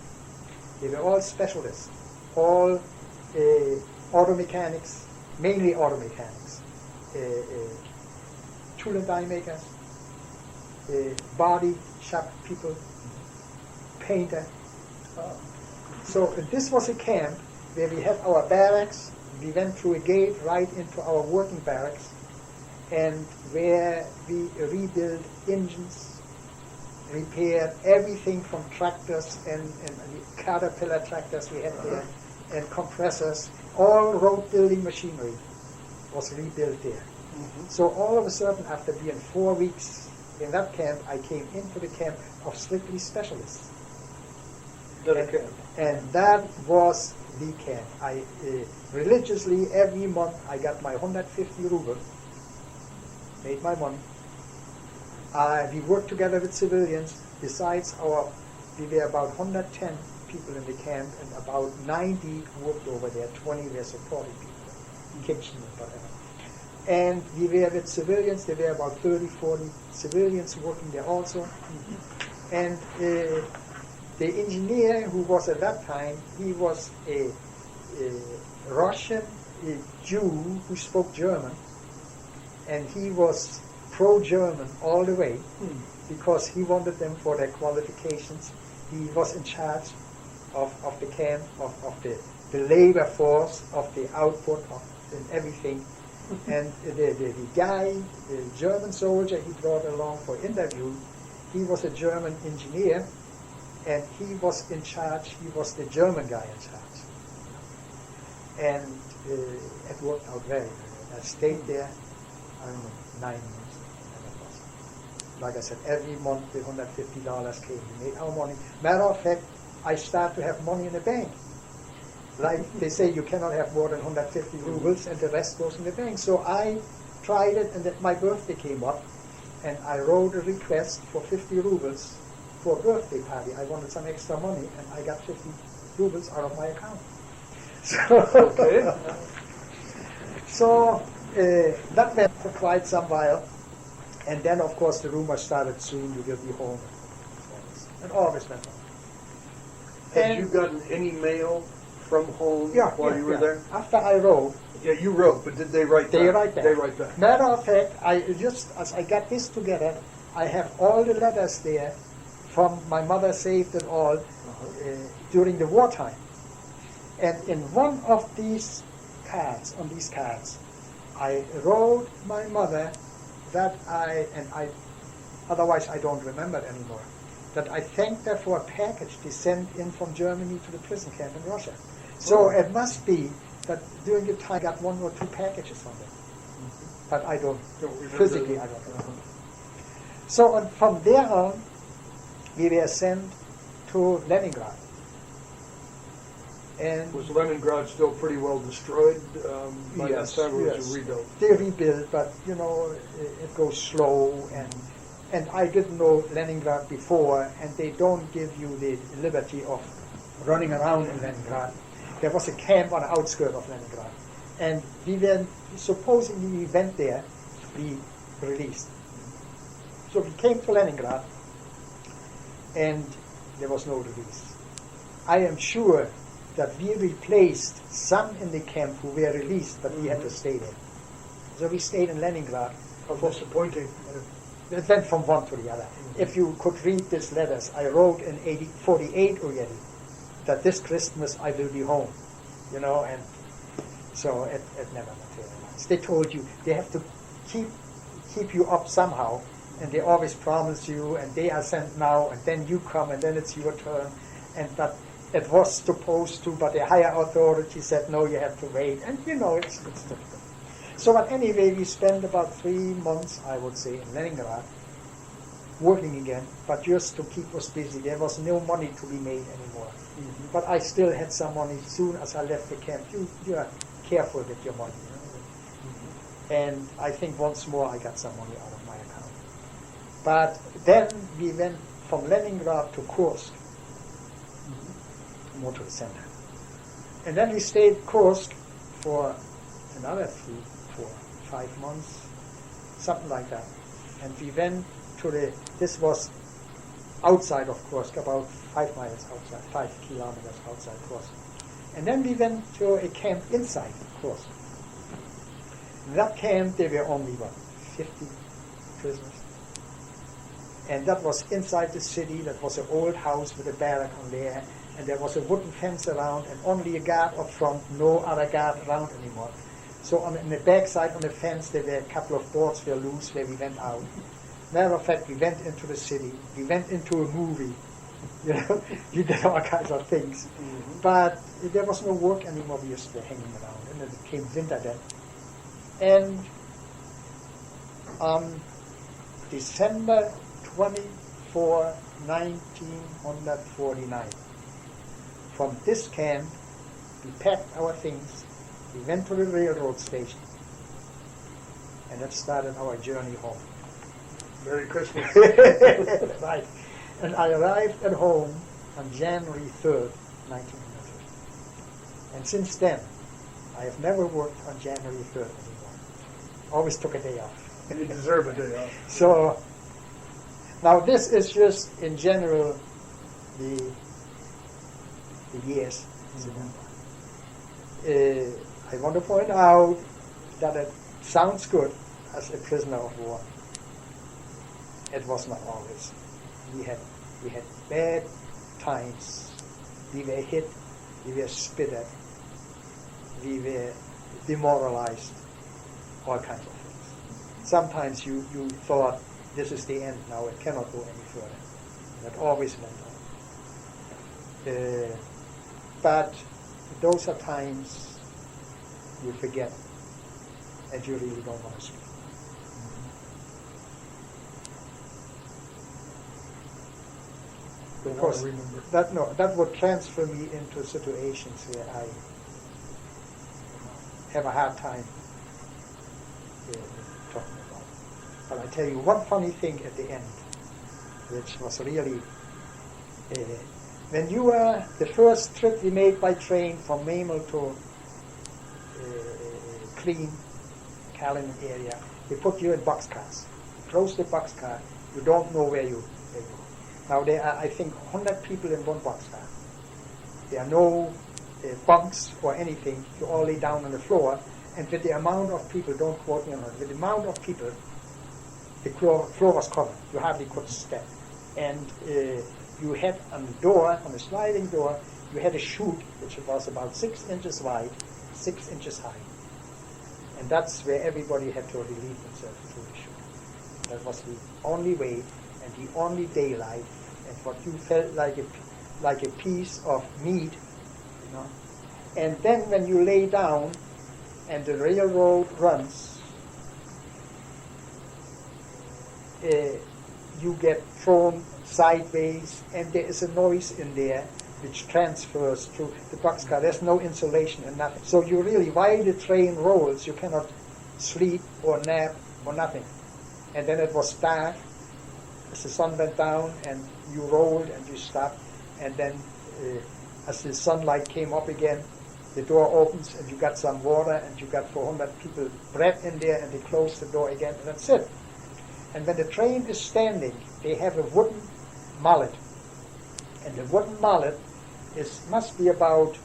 They were all specialists, all auto mechanics, mainly auto mechanics, tool and die makers, body shop people, painter. So this was a camp where we had our barracks. We went through a gate right into our working barracks, and where we rebuilt engines, repaired everything from tractors and the Caterpillar tractors we had there, and compressors. All road building machinery was rebuilt there. Mm-hmm. So all of a sudden, after being 4 weeks in that camp, I came into the camp of strictly specialists. And that was the camp. I religiously every month I got my 150 rubles, made my money, We worked together with civilians. Besides we were about 110 people in the camp, and about 90 worked over there. 20 were supporting people, kitchen and whatever. And we were with civilians. There were about 30, 40 civilians working there also. And the engineer who was at that time, he was a Russian Jew who spoke German, and he was pro-German all the way because he wanted them for their qualifications. He was in charge of the camp, of the labor force, of the output, and everything. And the guy, the German soldier he brought along for interview, he was a German engineer, and he was in charge. He was the German guy in charge. And it worked out very well. I stayed there, I don't know, 9 months. And it was, like I said, every month the $150 came. We made our money. Matter of fact, I started to have money in the bank. Like they say, you cannot have more than 150 rubles, and the rest goes in the bank. So I tried it, and then my birthday came up, and I wrote a request for 50 rubles for a birthday party. I wanted some extra money, and I got 50 rubles out of my account. So that went for quite some while, and then of course the rumor started soon you will be home, and always went on. Had you gotten any mail from home while you were there? After I wrote. Yeah, you wrote, but did they write back? They write back. They write back. Matter of fact, as I got this together, I have all the letters there from my mother saved it all during the wartime. And in one of these cards, I wrote my mother that otherwise I don't remember it anymore, that I thanked her for a package they sent in from Germany to the prison camp in Russia. So it must be that during the time I got 1 or 2 packages from them. But I don't physically, I don't remember. So from there on, we were sent to Leningrad. And was Leningrad still pretty well destroyed by that time, or was it rebuilt? They rebuilt, but it goes slow, and I didn't know Leningrad before, and they don't give you the liberty of running around in Leningrad. There was a camp on the outskirts of Leningrad, and supposedly we went there to be released. So we came to Leningrad, and there was no release. I am sure that we replaced some in the camp who were released, but we had to stay there. So we stayed in Leningrad. How disappointing. It went from one to the other. If you could read these letters, I wrote in 1948 already that this Christmas I will be home, and so it never materialized. They told you they have to keep you up somehow, and they always promise you, and they are sent now, and then you come, and then it's your turn, but it was supposed to, but the higher authority said, no, you have to wait. And it's difficult. So but anyway, we spent about 3 months, I would say, in Leningrad, working again, but just to keep us busy. There was no money to be made anymore. Mm-hmm. But I still had some money. As soon as I left the camp, you are careful with your money. Mm-hmm. And I think once more I got some money out of my account. But then we went from Leningrad to Kursk, more to the center. And then we stayed Kursk for another 3, 4, 5 months, something like that. And we went to this was outside of Kursk, about 5 miles outside, 5 kilometers outside Kursk. And then we went to a camp inside Kursk. In that camp there were only 50 prisoners. And that was inside the city. That was an old house with a barrack on there. And there was a wooden fence around, and only a guard up front, no other guard around anymore. So on the back side on the fence, there were a couple of boards were loose where we went out. Matter of fact, we went into the city. We went into a movie. We did all kinds of things. Mm-hmm. But there was no work anymore. We just were hanging around. And then it came winter then. And on December 24, 1949, from this camp, we packed our things, we went to the railroad station, and that started our journey home. Merry Christmas. Right. And I arrived at home on January 3rd, 1950. And since then, I have never worked on January 3rd anymore. Always took a day off. You deserve a day off. So, now this is just, in general, the years. I want to point out that it sounds good as a prisoner of war. It was not always. We had bad times. We were hit. We were spit at. We were demoralized. All kinds of things. Sometimes you thought, this is the end now, it cannot go any further. That always went on. But those are times you forget and you really don't want to speak. Because that would transfer me into situations where I have a hard time talking about. But I tell you one funny thing at the end, which was really, when you were, the first trip we made by train from Mamel to Clean, Callan area, they put you in boxcars. Close the boxcar, you don't know where you go. Now there are, I think, 100 people in one boxcar. There are no bunks or anything. You all lay down on the floor, and with the amount of people, don't quote me on it, with the amount of people, the floor was covered. You hardly could step. And you had on the door, on the sliding door, you had a chute which was about 6 inches wide, 6 inches high. And that's where everybody had to relieve themselves through the chute. That was the only way and the only daylight, and what you felt like a piece of meat, you know. And then when you lay down and the railroad runs, you get thrown sideways, and there is a noise in there which transfers to the boxcar. There's no insulation and nothing. So you really, while the train rolls, you cannot sleep or nap or nothing. And then it was dark as the sun went down, and you rolled and you stopped, and then as the sunlight came up again, the door opens and you got some water, and you got 400 people bread in there, and they close the door again, and that's it. And when the train is standing, they have a wooden mallet, and the wooden mallet must be about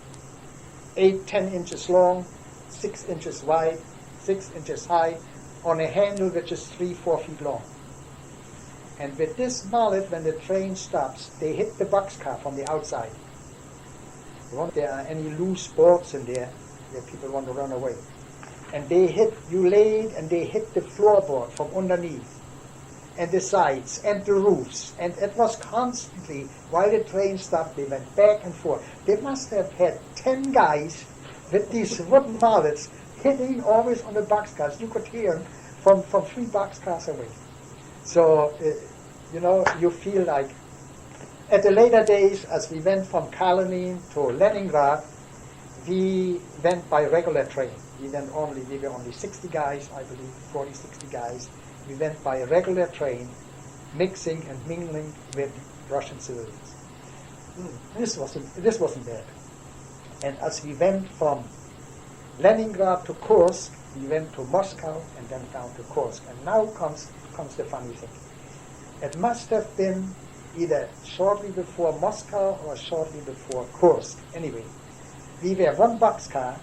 8-10 inches long, 6 inches wide, 6 inches high, on a handle which is 3-4 feet long. And with this mallet, when the train stops, they hit the boxcar from the outside. If there are any loose boards in there where people want to run away. And they hit, you laid, and they hit the floorboard from underneath, and the sides, and the roofs. And it was constantly, while the train stopped, they went back and forth. They must have had 10 guys with these wooden mallets hitting always on the boxcars. You could hear them from 3 boxcars away. So, you feel like, at the later days, as we went from Kalinin to Leningrad, we went by regular train. We were only 60 guys, I believe, 40, 60 guys. We went by a regular train, mixing and mingling with Russian civilians. This wasn't bad. And as we went from Leningrad to Kursk, we went to Moscow and then down to Kursk. And now comes the funny thing. It must have been either shortly before Moscow or shortly before Kursk. Anyway, we were one boxcar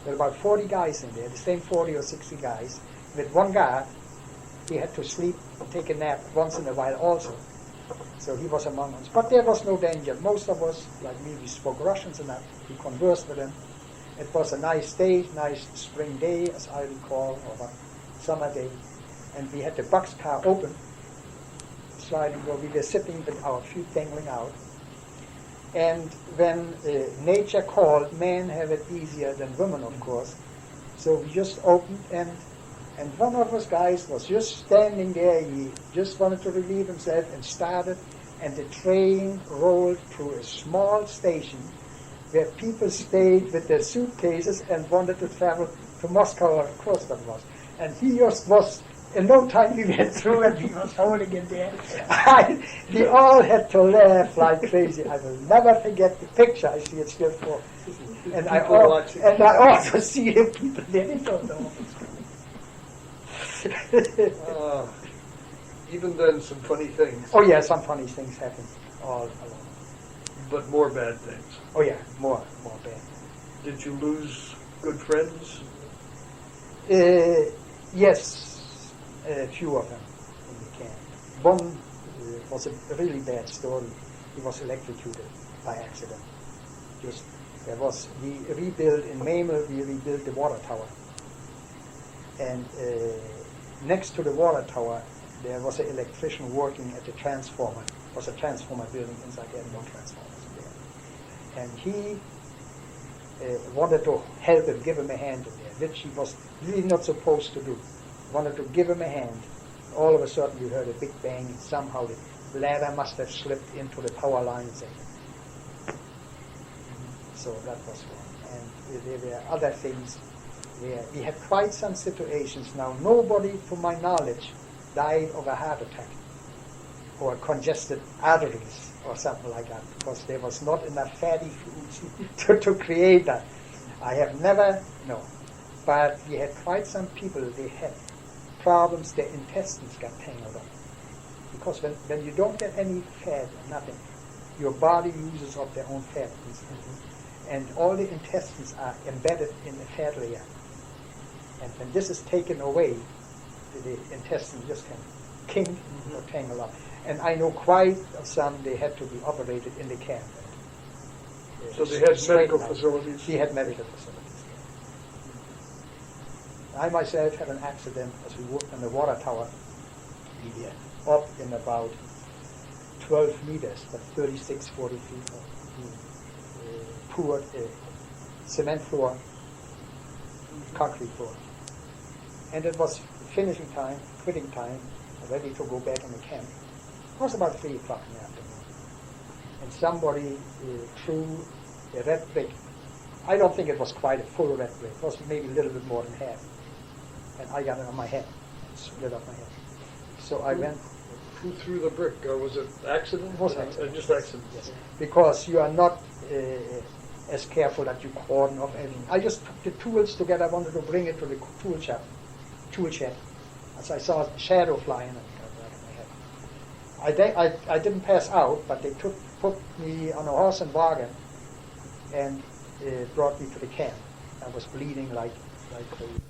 with about 40 guys in there, the same 40 or 60 guys, with one guard. He had to sleep and take a nap once in a while also. So he was among us. But there was no danger. Most of us, like me, we spoke Russians enough. We conversed with them. It was a nice day, nice spring day, as I recall, or a summer day. And we had the boxcar open, sliding door. We were sitting with our feet dangling out. And when nature called, men have it easier than women, of course. So we just opened, and one of us guys was just standing there. He just wanted to relieve himself and started, and the train rolled through a small station where people stayed with their suitcases and wanted to travel to Moscow, or of course that was. And he just was in no time we went through and we was holding in there. We all had to laugh like crazy. I will never forget the picture. I see it still for. And I also see the people there. They don't know what's Uh, even then, some funny things. Oh yeah, some funny things happen all along. But more bad things. Oh yeah, more bad. Did you lose good friends? Yes, a few of them in the camp. One was a really bad story. He was electrocuted by accident. We rebuilt in Mamel, we rebuilt the water tower. And next to the water tower, there was an electrician working at the transformer. It was a transformer building inside there, one transformer there. And he wanted to help him, give him a hand in there, which he was really not supposed to do. Wanted to give him a hand. All of a sudden we heard a big bang, and somehow the ladder must have slipped into the power lines. So that was one. And there were other things where we had quite some situations. Now nobody, to my knowledge, died of a heart attack or congested arteries or something like that, because there was not enough fatty foods to create that. I have never, no. But we had quite some people, they had problems, their intestines got tangled up. Because when you don't get any fat, nothing, your body uses up their own fat. And all the intestines are embedded in the fat layer. And when this is taken away, the intestine just can kink or tangle up. And I know quite of some, they had to be operated in the camp. So they had medical facilities? He had medical facilities. I myself had an accident as we worked on the water tower. We were up in about 12 meters, but 36, 40 feet up. Poured cement floor, concrete floor. And it was finishing time, quitting time, ready to go back in the camp. It was about 3 o'clock in the afternoon. And somebody threw a red brick. I don't think it was quite a full red brick. It was maybe a little bit more than half. And I got it on my head. It split up my head. So I went. Who threw the brick? Was it accident? It was accident. Just accident. Yes. Because you are not as careful that you cordon off everything. I just took the tools together. I wanted to bring it to the tool shed. As I saw a shadow flying, I got right on my head. I didn't pass out, but they put me on a horse and wagon and brought me to the camp. I was bleeding like crazy.